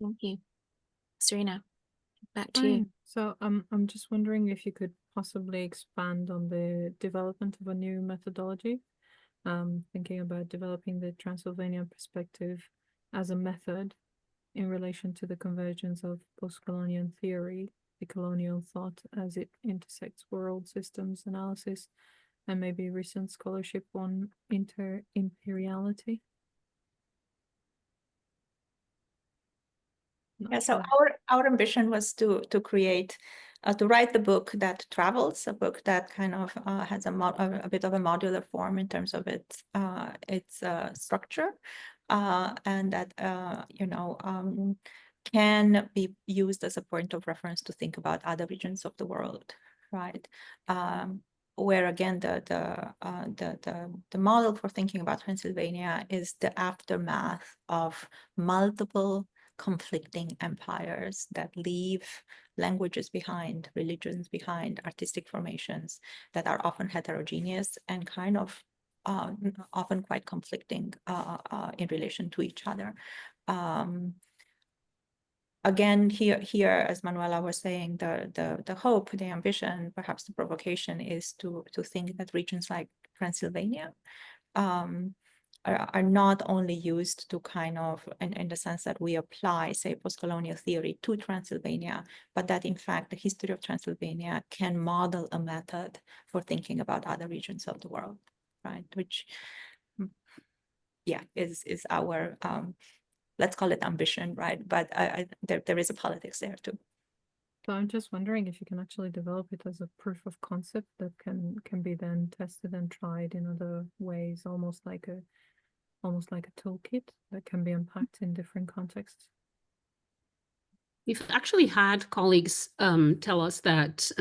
Thank you. Serena, back to you. So I'm just wondering if you could possibly expand on the development of a new methodology, thinking about developing the Transylvanian perspective as a method in relation to the convergence of post-colonial theory, the colonial thought as it intersects world systems analysis, and maybe recent scholarship on interimperiality. Yeah, so our ambition was to create, to write the book that travels, a book that kind of has a bit of a modular form in terms of its structure, and that can be used as a point of reference to think about other regions of the world, right? Where again, the model for thinking about Transylvania is the aftermath of multiple conflicting empires that leave languages behind, religions behind, artistic formations that are often heterogeneous and kind of often quite conflicting in relation to each other. Again, here, as Manuela was saying, the hope, the ambition, perhaps the provocation is to think that regions like Transylvania are not only used to kind of, in the sense that we apply, say, post-colonial theory to Transylvania, but that in fact the history of Transylvania can model a method for thinking about other regions of the world, right? Which, yeah, is our let's call it ambition, right? But there is a politics there too. So I'm just wondering if you can actually develop it as a proof of concept that can be then tested and tried in other ways, almost like a toolkit that can be unpacked in different contexts. We've actually had colleagues tell us that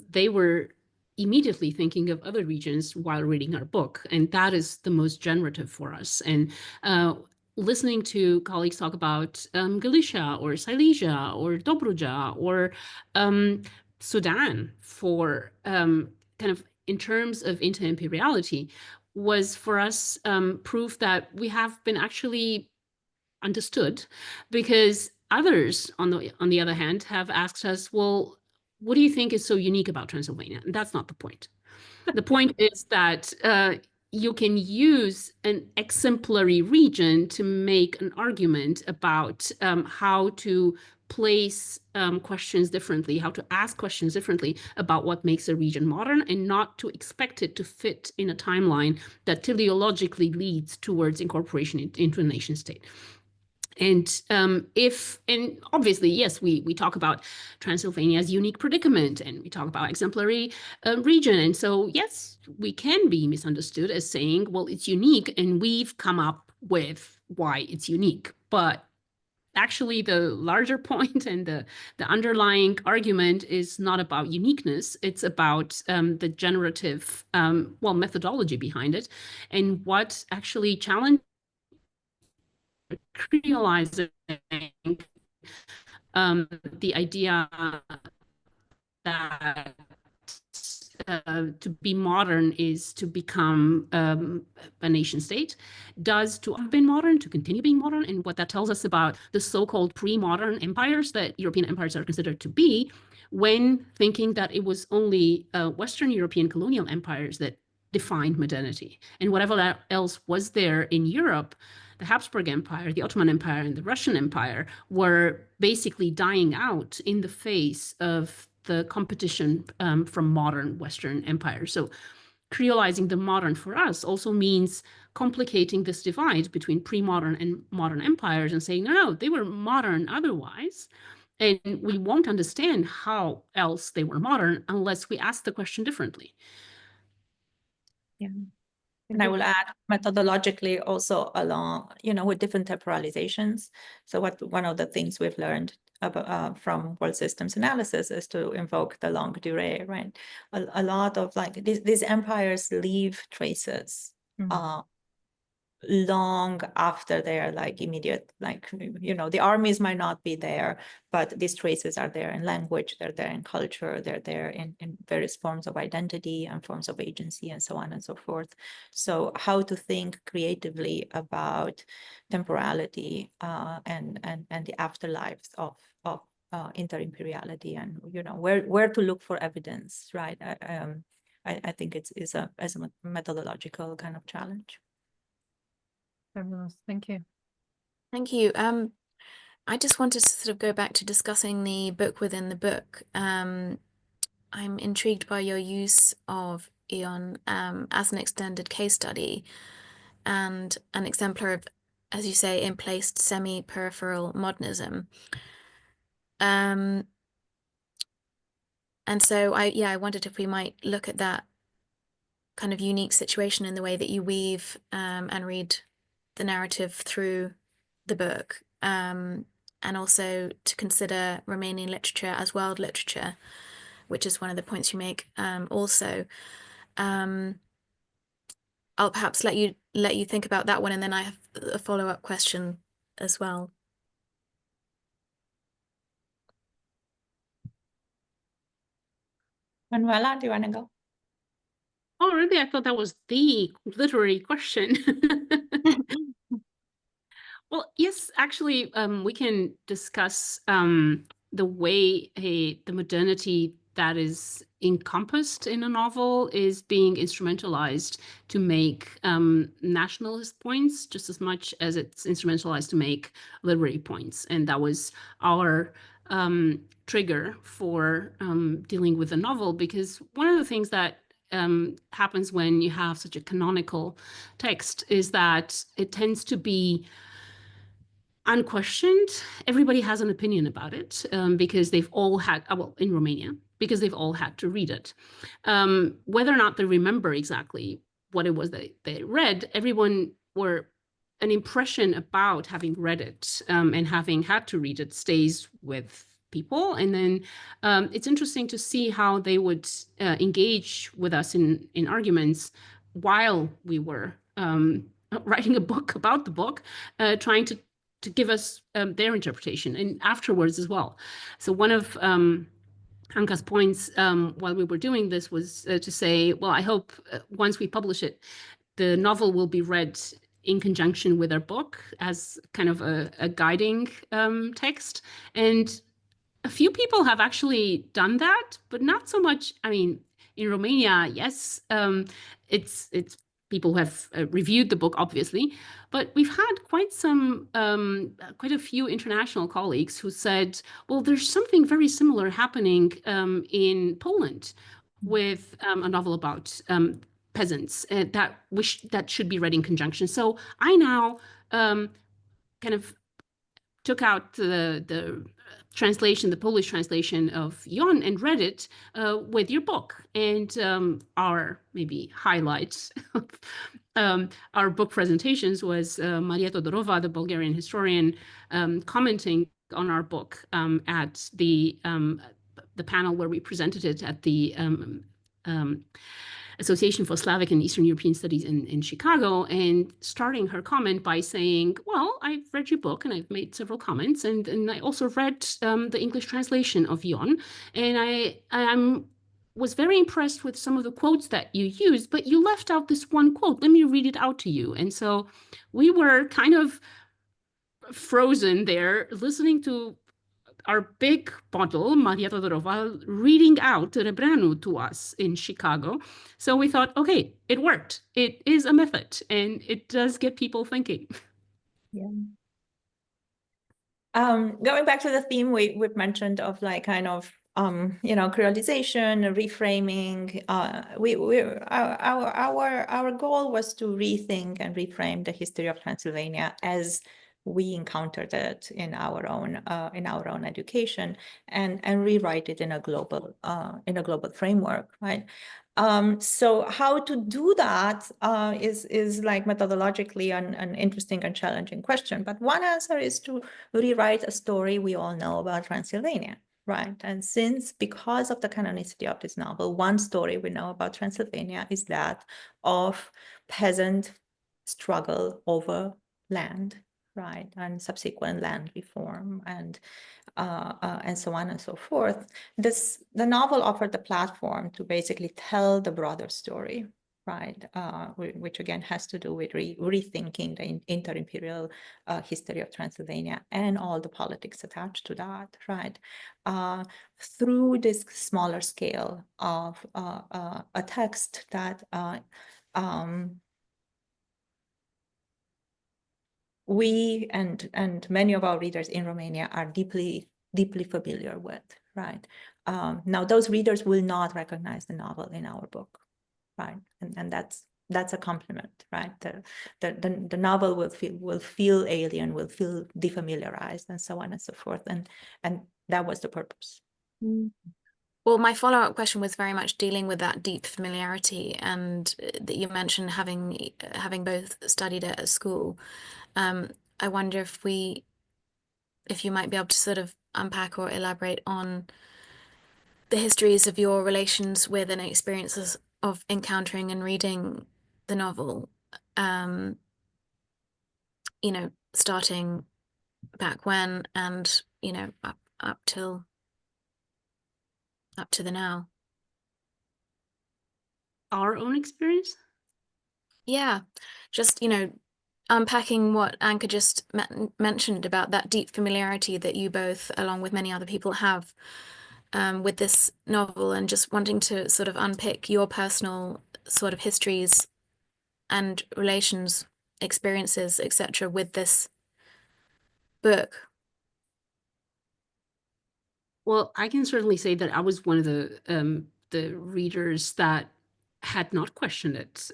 they were immediately thinking of other regions while reading our book, and that is the most generative for us. And listening to colleagues talk about Galicia or Silesia or Dobruja or Sudan for kind of in terms of inter-imperiality was for us proof that we have been actually understood, because others on the other hand have asked us, well, what do you think is so unique about Transylvania? And that's not the point. The point is that you can use an exemplary region to make an argument about how to place questions differently, how to ask questions differently about what makes a region modern, and not to expect it to fit in a timeline that teleologically leads towards incorporation into a nation state. And obviously, yes, we talk about Transylvania's unique predicament, and we talk about exemplary region. And so, yes, we can be misunderstood as saying, well, it's unique, and we've come up with why it's unique. But actually, the larger point and the underlying argument is not about uniqueness. It's about the generative, methodology behind it, and what actually challenged creolizing the idea that to be modern is to become a nation state, does to have been modern, to continue being modern, and what that tells us about the so-called pre-modern empires that European empires are considered to be, when thinking that it was only Western European colonial empires that defined modernity. And whatever else was there in Europe, the Habsburg Empire, the Ottoman Empire, and the Russian Empire were basically dying out in the face of the competition from modern Western empires. So creolizing the modern for us also means complicating this divide between pre-modern and modern empires and saying, no, they were modern otherwise. And we won't understand how else they were modern unless we ask the question differently. Yeah. And I will add methodologically also along, with different temporalizations. So one of the things we've learned about, from world systems analysis is to invoke the longue durée, right? A lot of these empires leave traces long after their immediate, the armies might not be there, but these traces are there in language, they're there in culture, they're there in various forms of identity and forms of agency and so on and so forth. So how to think creatively about temporality and the afterlives of interimperiality, and where to look for evidence, right? I think it's a methodological kind of challenge. Fabulous. Thank you. Thank you. I just wanted to sort of go back to discussing the book within the book. I'm intrigued by your use of Eon as an extended case study and an exemplar of, as you say, in-placed semi-peripheral modernism. And so I wondered if we might look at that kind of unique situation in the way that you weave and read the narrative through the book, and and also to consider Romanian literature as world literature, which is one of the points you make also. I'll perhaps let you think about that one, and then I have a follow-up question as well. Manuela, do you want to go? Oh, really? I thought that was the literary question. Well, yes, actually, we can discuss the way the modernity that is encompassed in a novel is being instrumentalized to make nationalist points just as much as it's instrumentalized to make literary points. And that was our trigger for dealing with the novel, because one of the things that happens when you have such a canonical text is that it tends to be unquestioned. Everybody has an opinion about it because they've all had, well, in Romania, because they've all had to read it. Whether or not they remember exactly what it was that they read, everyone were an impression about having read it and having had to read it stays with people. And then it's interesting to see how they would engage with us in arguments while we were writing a book about the book, trying to give us their interpretation, and afterwards as well. So one of Anca's points while we were doing this was to say, well, I hope once we publish it, the novel will be read in conjunction with our book as kind of a guiding text. And a few people have actually done that, but not so much. I mean, in Romania, yes, it's people who have reviewed the book, obviously, but we've had quite a few international colleagues who said, well, there's something very similar happening in Poland with a novel about peasants that should be read in conjunction. So I now kind of took out the translation, the Polish translation of Jon, and read it with your book. And our maybe highlights of our book presentations was Maria Todorova, the Bulgarian historian, commenting on our book at the panel where we presented it at the Association for Slavic and Eastern European Studies in Chicago, and starting her comment by saying, well, I've read your book and I've made several comments, and I also read the English translation of Jon, and I was very impressed with some of the quotes that you used, but you left out this one quote. Let me read it out to you. And so we were kind of frozen there, listening to our big model, Maria Todorova, reading out Rebreanu to us in Chicago. So we thought, okay, it worked. It is a method, and it does get people thinking. Yeah. Going back to the theme we've mentioned of like kind of creolization, reframing. Our goal was to rethink and reframe the history of Transylvania as we encountered it in our own education, and rewrite it in a global framework, right? So how to do that is like methodologically an interesting and challenging question. But one answer is to rewrite a story we all know about Transylvania, right? And because of the canonicity of this novel, one story we know about Transylvania is that of peasant struggle over land, right, and subsequent land reform, and so on and so forth. The novel offered the platform to basically tell the broader story, right, which again has to do with rethinking the inter-imperial history of Transylvania and all the politics attached to that, right, through this smaller scale of a text that we and many of our readers in Romania are deeply familiar with, right? Now, those readers will not recognize the novel in our book, right? And that's a compliment, right? The novel will feel alien, will feel defamiliarized, and so on and so forth, and that was the purpose. Well, my follow-up question was very much dealing with that deep familiarity, and that you mentioned having both studied it at school. I wonder if we if you might be able to sort of unpack or elaborate on the histories of your relations with and experiences of encountering and reading the novel, you know, starting back when and, you know, up to the now. Our own experience? Yeah, just, you know, unpacking what Anca just mentioned about that deep familiarity that you both, along with many other people, have with this novel, and just wanting to sort of unpick your personal sort of histories and relations, experiences, etc. with this book. Well, I can certainly say that I was one of the readers that had not questioned it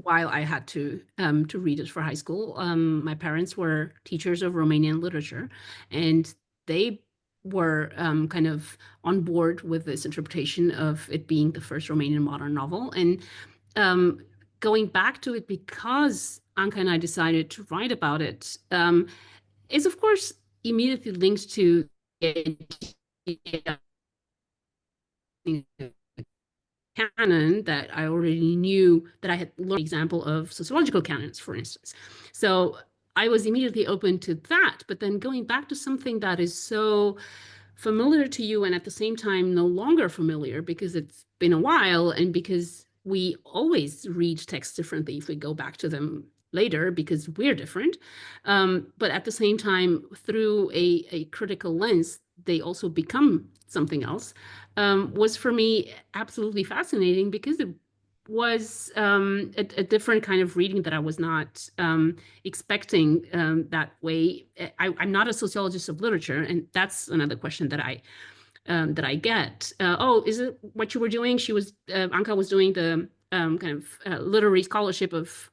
while I had to read it for high school. My parents were teachers of Romanian literature, and they were kind of on board with this interpretation of it being the first Romanian modern novel. And going back to it because Anca and I decided to write about it is, of course, immediately linked to canon that I already knew, that I had learned example of sociological canons, for instance. So I was immediately open to that, but then going back to something that is so familiar to you and at the same time no longer familiar because it's been a while and because we always read texts differently if we go back to them later because we're different. But at the same time, through a critical lens, they also become something else, was for me absolutely fascinating because it was a different kind of reading that I was not expecting that way. I'm not a sociologist of literature, and that's another question that I get. Oh, is it what you were doing? She was Anca was doing the kind of literary scholarship of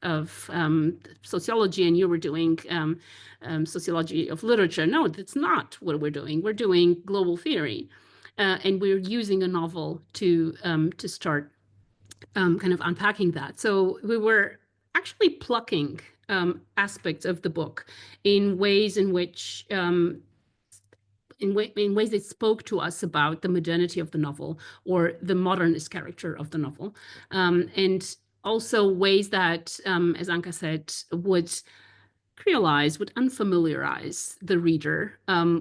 sociology, and you were doing sociology of literature. No, that's not what we're doing. We're doing global theory, and we're using a novel to start kind of unpacking that. So we were actually plucking aspects of the book in ways in which in ways that spoke to us about the modernity of the novel or the modernist character of the novel, and also ways that, as Anca said, would creolize, would unfamiliarize the reader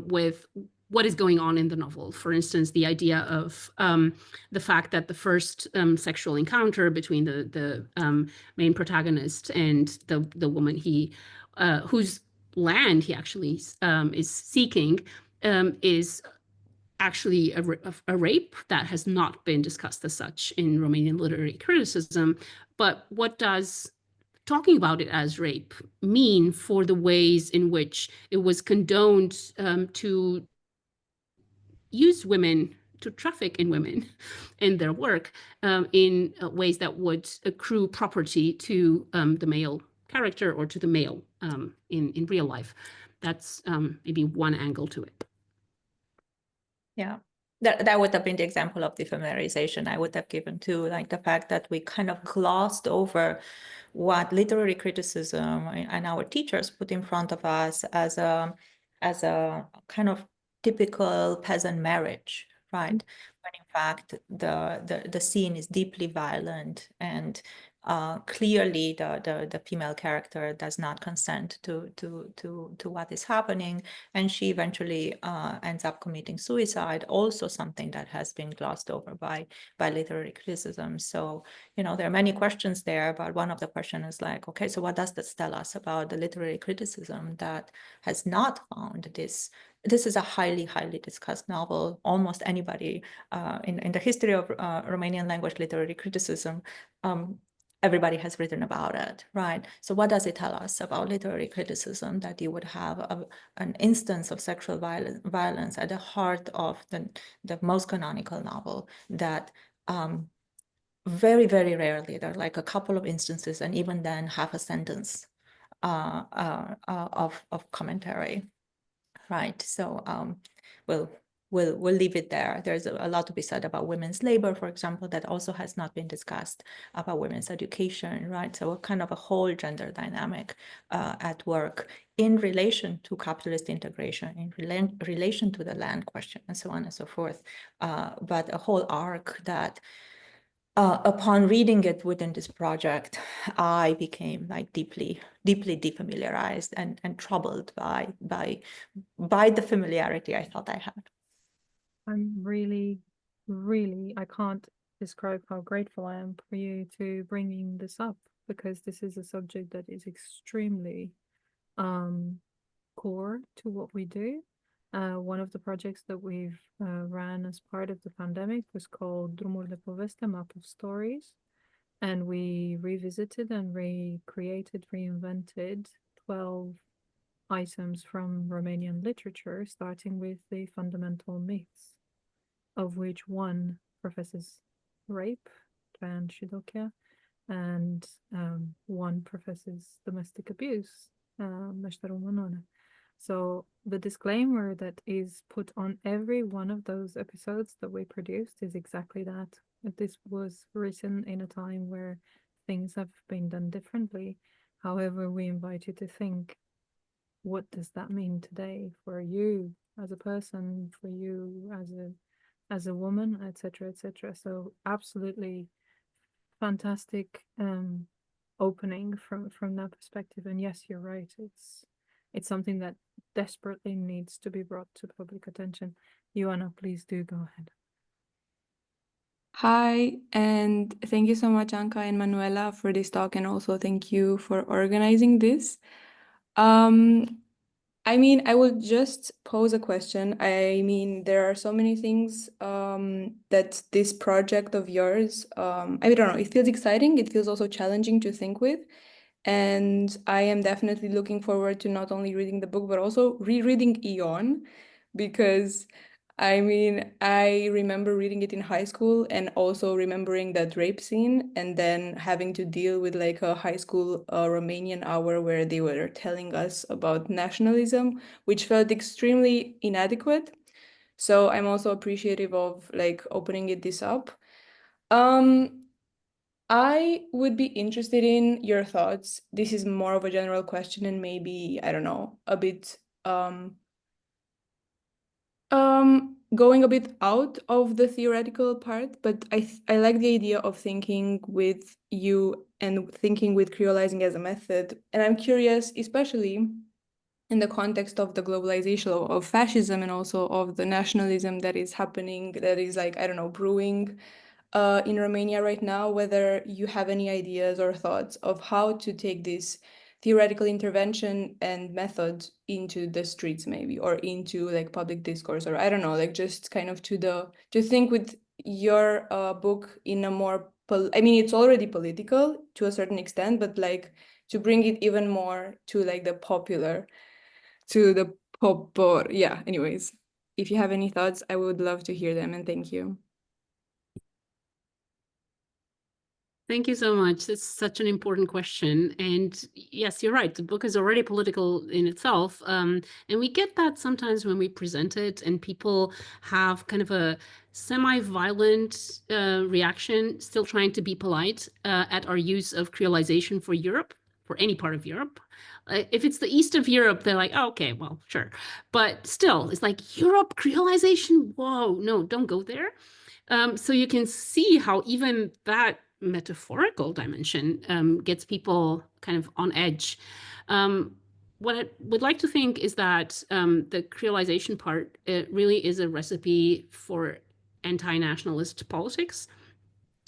with what is going on in the novel. For instance, the idea of the fact that the first sexual encounter between the main protagonist and the woman whose land he actually is seeking is actually a rape that has not been discussed as such in Romanian literary criticism. But what does talking about it as rape mean for the ways in which it was condoned to use women, to traffic in women in their work in ways that would accrue property to the male character or to the male in real life? That's maybe one angle to it. Yeah, that would have been the example of defamiliarization I would have given too, like the fact that we kind of glossed over what literary criticism and our teachers put in front of us as a kind of typical peasant marriage, right? When in fact the scene is deeply violent and clearly the female character does not consent to what is happening, and she eventually ends up committing suicide, also something that has been glossed over by literary criticism. So, you know, there are many questions there, but one of the questions is like, okay, so what does this tell us about the literary criticism that has not found this? This is a highly discussed novel. Almost anybody in the history of Romanian language literary criticism, everybody has written about it, right? So what does it tell us about literary criticism that you would have an instance of sexual violence at the heart of the most canonical novel that very, very rarely, there are like a couple of instances, and even then half a sentence of commentary, right? So we'll we'll leave it there. There's a lot to be said about women's labor, for example, that also has not been discussed, about women's education, right? So a kind of a whole gender dynamic at work in relation to capitalist integration, in relation to the land question, and so on and so forth. But a whole arc that upon reading it within this project, I became like deeply defamiliarized and troubled by the familiarity I thought I had. I'm really, I can't describe how grateful I am for you to bringing this up, because this is a subject that is extremely core to what we do. One of the projects that we've ran as part of the pandemic was called Drumul de Poveste, Map of Stories. And we revisited and recreated, reinvented 12 items from Romanian literature, starting with the fundamental myths, of which one professes rape, Traian Shidokia, and one professes domestic abuse, Meșterul Manone. So the disclaimer that is put on every one of those episodes that we produced is exactly that. This was written in a time where things have been done differently. However, we invite you to think, what does that mean today for you as a person, for you as a woman, etc., etc. So absolutely fantastic opening from that perspective. And yes, you're right. It's something that desperately needs to be brought to public attention. Ioana, please do go ahead. Hi, and thank you so much, Anca and Manuela, for this talk, and also thank you for organizing this. I mean, I will just pose a question. I mean, there are so many things that this project of yours, I don't know, it feels exciting. It feels also challenging to think with. And I am definitely looking forward to not only reading the book, but also rereading Ion, because I mean, I remember reading it in high school and also remembering that rape scene, and then having to deal with like a high school Romanian hour where they were telling us about nationalism, which felt extremely inadequate. So I'm also appreciative of like opening this up. I would be interested in your thoughts. This is more of a general question and maybe, I don't know, a bit going a bit out of the theoretical part, but I like the idea of thinking with you and thinking with creolizing as a method. And I'm curious, especially in the context of the globalization of fascism and also of the nationalism that is happening, that is like, I don't know, brewing in Romania right now, whether you have any ideas or thoughts of how to take this theoretical intervention and method into the streets, maybe, or into like public discourse, or I don't know, like just kind of to think with your book in a more, I mean, it's already political to a certain extent, but like to bring it even more to like the popular, to the pop, or yeah, anyways, if you have any thoughts, I would love to hear them, and thank you. Thank you so much. It's such an important question. And yes, you're right. The book is already political in itself. And we get that sometimes when we present it and people have kind of a semi-violent reaction, still trying to be polite at our use of creolization for Europe, for any part of Europe. If it's the east of Europe, they're like, oh, okay, well, sure. But still, it's like, Europe, creolization, whoa, no, don't go there. So you can see how even that metaphorical dimension gets people kind of on edge. What I would like to think is that the creolization part really is a recipe for anti-nationalist politics.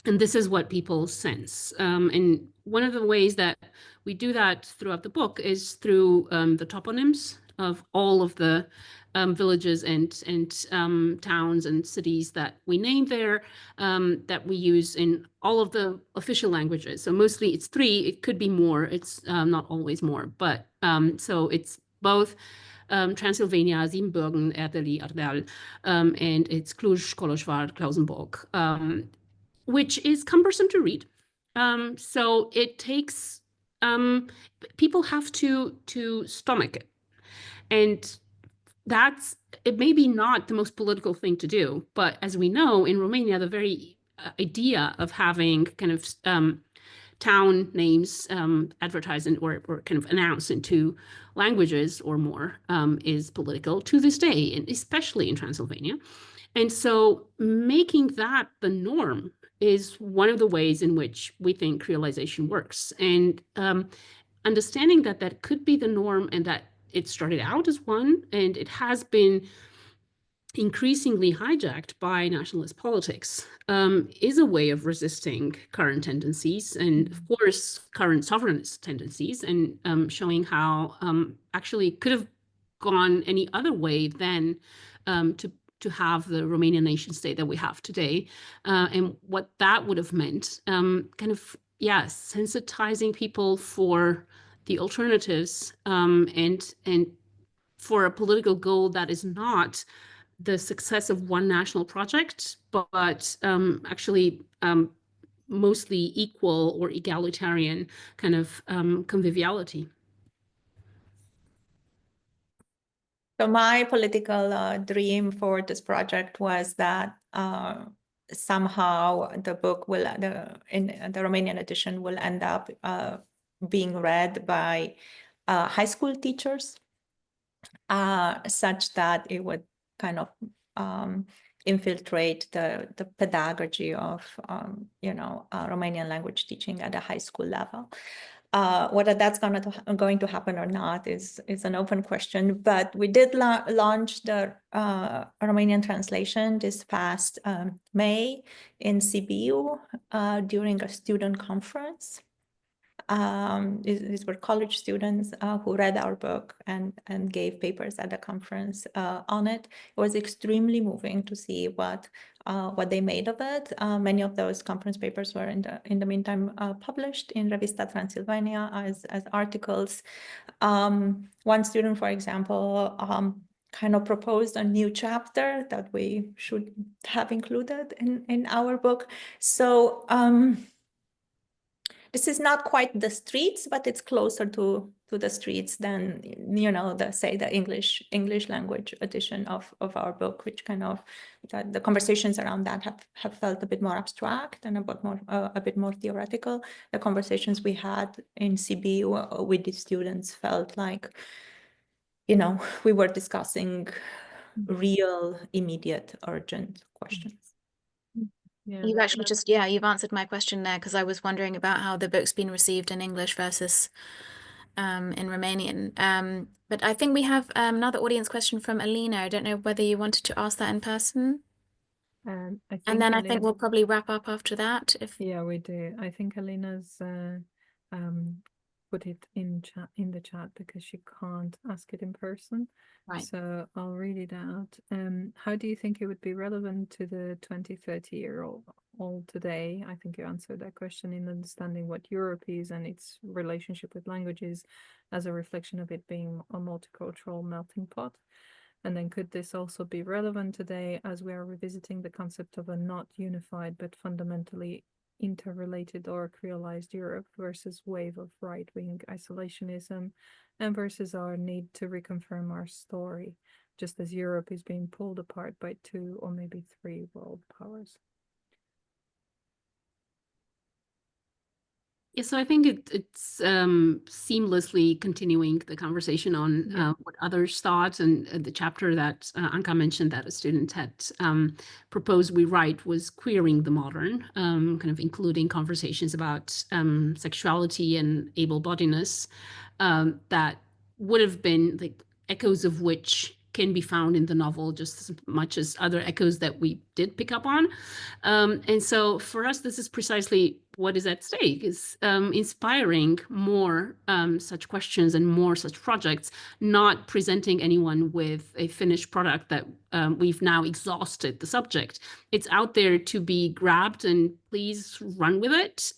And this is what people sense. And one of the ways that we do that throughout the book is through the toponyms of all of the villages and towns and cities that we name there, that we use in all of the official languages. So mostly it's 3, it could be more, it's not always more, but so it's both Transylvania, Siebenbürgen, Erdély, Ardal, and it's Cluj, Koloschwar, Klausenburg, which is cumbersome to read. So it takes, people have to stomach it. And it may be not the most political thing to do, but as we know, in Romania, the very idea of having kind of town names advertised or kind of announced in 2 languages or more is political to this day, and especially in Transylvania. And so making that the norm is one of the ways in which we think creolization works. And understanding that that could be the norm and that it started out as one, and it has been increasingly hijacked by nationalist politics, is a way of resisting current tendencies and, of course, current sovereignist tendencies, and showing how actually it could have gone any other way than to have the Romanian nation state that we have today, and what that would have meant, kind of, yeah, sensitizing people for the alternatives, and for a political goal that is not the success of one national project, but actually mostly equal or egalitarian kind of conviviality. So my political dream for this project was that somehow the book will, in the Romanian edition, will end up being read by high school teachers, such that it would kind of infiltrate the pedagogy of Romanian language teaching at a high school level. Whether that's going to happen or not is an open question, but we did launch the Romanian translation this past May in Sibiu during a student conference. These were college students who read our book and gave papers at the conference on it. It was extremely moving to see what they made of it. Many of those conference papers were in the meantime published in Revista Transylvania as articles. One student, for example, kind of proposed a new chapter that we should have included in our book. So this is not quite the streets, but it's closer to the streets than, the English language edition of our book, which kind of, the conversations around that have felt a bit more abstract and a bit more theoretical. The conversations we had in Sibiu with the students felt like, we were discussing real, immediate, urgent questions. Yeah, You've actually just, you've answered my question there, because I was wondering about how the book's been received in English versus in Romanian. But I think we have another audience question from Alina. I don't know whether you wanted to ask that in person. I And then I think we'll probably wrap up after that. Yeah, we do. I think Alina's put it in the chat because she can't ask it in person. Right. So I'll read it out. How do you think it would be relevant to the 20-30-year-old today? I think you answered that question in understanding what Europe is and its relationship with languages as a reflection of it being a multicultural melting pot. And then could this also be relevant today as we are revisiting the concept of a not unified but fundamentally interrelated or creolized Europe versus wave of right-wing isolationism and versus our need to reconfirm our story, just as Europe is being pulled apart by 2 or maybe 3 world powers? Yeah, so I think it's seamlessly continuing the conversation on what others thought, and the chapter that Anca mentioned that a student had proposed we write was Queering the Modern, kind of including conversations about sexuality and able-bodiedness that would have been like echoes of which can be found in the novel just as much as other echoes that we did pick up on. And so for us, this is precisely what is at stake, is inspiring more such questions and more such projects, not presenting anyone with a finished product that we've now exhausted the subject. It's out there to be grabbed, and please run with it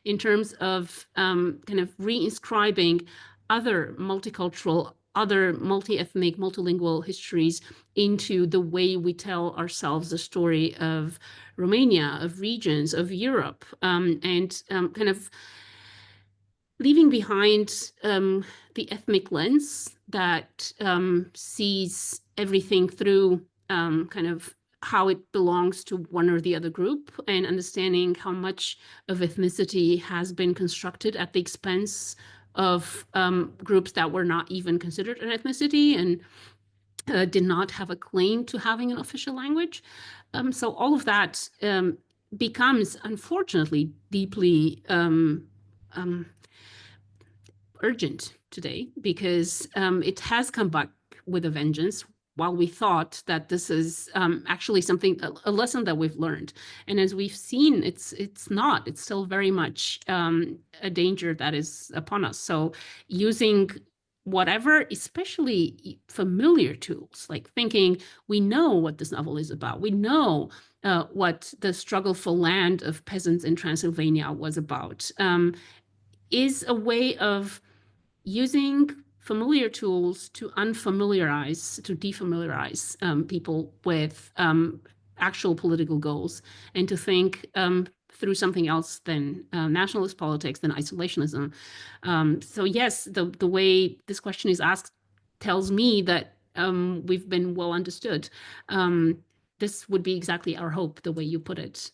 in terms of kind of reinscribing other multicultural, other multi-ethnic, multilingual histories into the way we tell ourselves the story of Romania, of regions, of Europe, and kind of leaving behind the ethnic lens that sees everything through kind of how it belongs to one or the other group, and understanding how much of ethnicity has been constructed at the expense of groups that were not even considered an ethnicity and did not have a claim to having an official language. So all of that becomes, unfortunately, deeply urgent today, because it has come back with a vengeance, while we thought that this is actually something, a lesson that we've learned. And as we've seen, it's not. It's still very much a danger that is upon us. So using whatever, especially familiar tools, like thinking, we know what this novel is about. We know what the struggle for land of peasants in Transylvania was about, is a way of using familiar tools to defamiliarize people with actual political goals, and to think through something else than nationalist politics, than isolationism. So yes, the way this question is asked tells me that we've been well understood. This would be exactly our hope, the way you put it,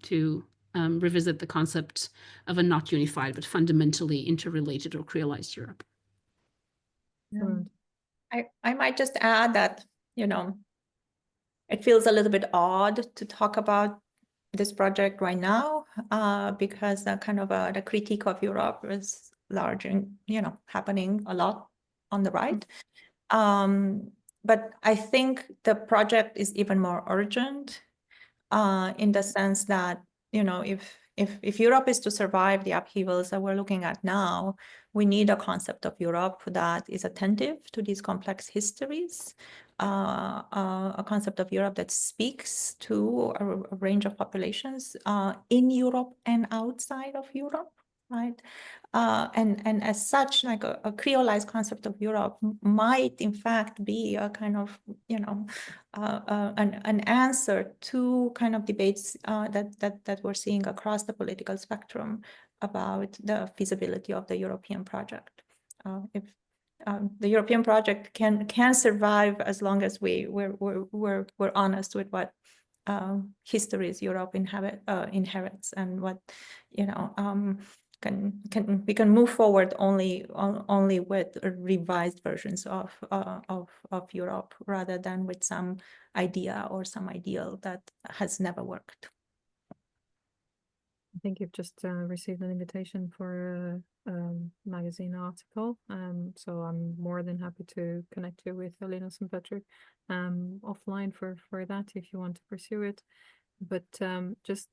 to revisit the concept of a not unified, but fundamentally interrelated or creolized Europe. I might just add that, it feels a little bit odd to talk about this project right now, because the kind of the critique of Europe is large and, happening a lot on the right. But I think the project is even more urgent in the sense that, if Europe is to survive the upheavals that we're looking at now, we need a concept of Europe that is attentive to these complex histories, a concept of Europe that speaks to a range of populations in Europe and outside of Europe, right? And as such, like a creolized concept of Europe might, in fact, be a kind of, an answer to kind of debates that we're seeing across the political spectrum about the feasibility of the European project. If the European project can survive as long as we're honest with what histories Europe inherits, and what we can move forward only with revised versions of Europe, rather than with some idea or some ideal that has never worked. I think you've just received an invitation for a magazine article, so I'm more than happy to connect you with Elena and Patrick offline for that if you want to pursue it. But just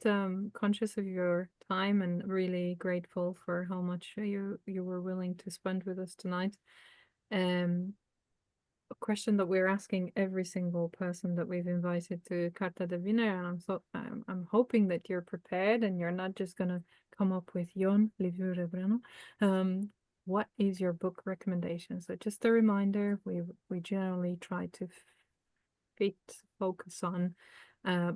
conscious of your time, and really grateful for how much you were willing to spend with us tonight. A question that we're asking every single person that we've invited to Carta de Viner, and I'm hoping that you're prepared and you're not just gonna come up with Liviu Rebreanu. What is your book recommendation? So just a reminder, we generally try to focus on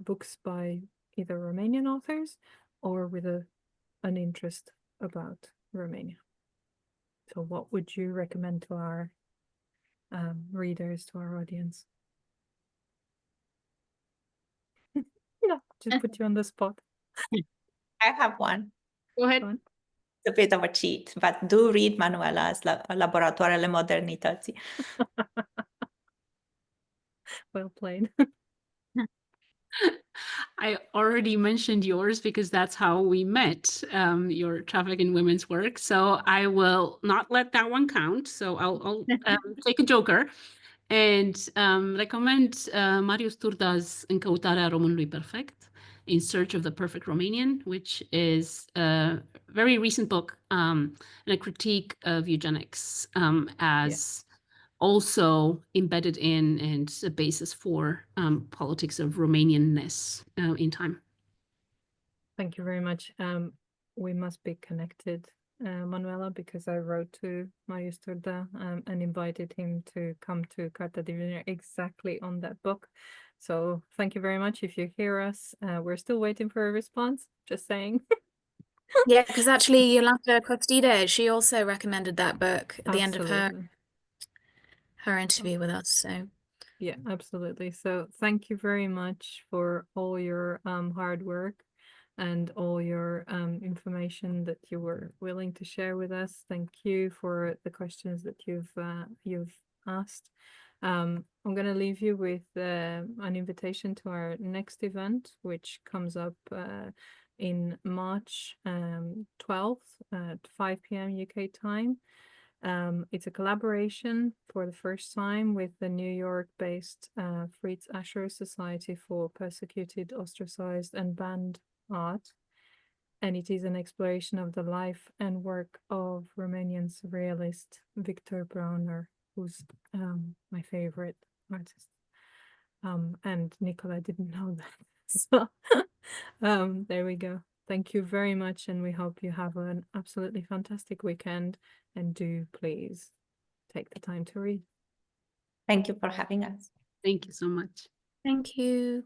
books by either Romanian authors or with an interest about Romania. So what would you recommend to our readers, to our audience? Yeah, just put you on the spot. I have one. Go ahead. It's a bit of a cheat, but do read Manuela's Laboratoarele Modernității. Well played. I already mentioned yours because that's how we met, your Traffic in Women's Work. So I will not let that one count. So I'll take a joker and recommend Marius Turda's În căutarea Românului Perfect, In Search of the Perfect Romanian, which is a very recent book and a critique of eugenics as also embedded in and a basis for politics of Romanianness in time. Thank you very much. We must be connected, Manuela, because I wrote to Marius Turda and invited him to come to Carta de Viner exactly on that book. So thank you very much. If you hear us, we're still waiting for a response, just saying. Yeah, because actually Yolanda Costide, she also recommended that book at the end of her. her interview with us. So yeah, absolutely. So thank you very much for all your hard work and all your information that you were willing to share with us. Thank you for the questions that you've asked. I'm going to leave you with an invitation to our next event, which comes up in March 12th at 5 p.m. UK time. It's a collaboration for the first time with the New York-based Fritz Asher Society for Persecuted, Ostracized and Banned Art. And it is an exploration of the life and work of Romanian surrealist Victor Brauner, who's my favorite artist. And Nicola didn't know that. So there we go. Thank you very much, and we hope you have an absolutely fantastic weekend, and do please take the time to read. Thank you for having us. Thank you so much. thank you.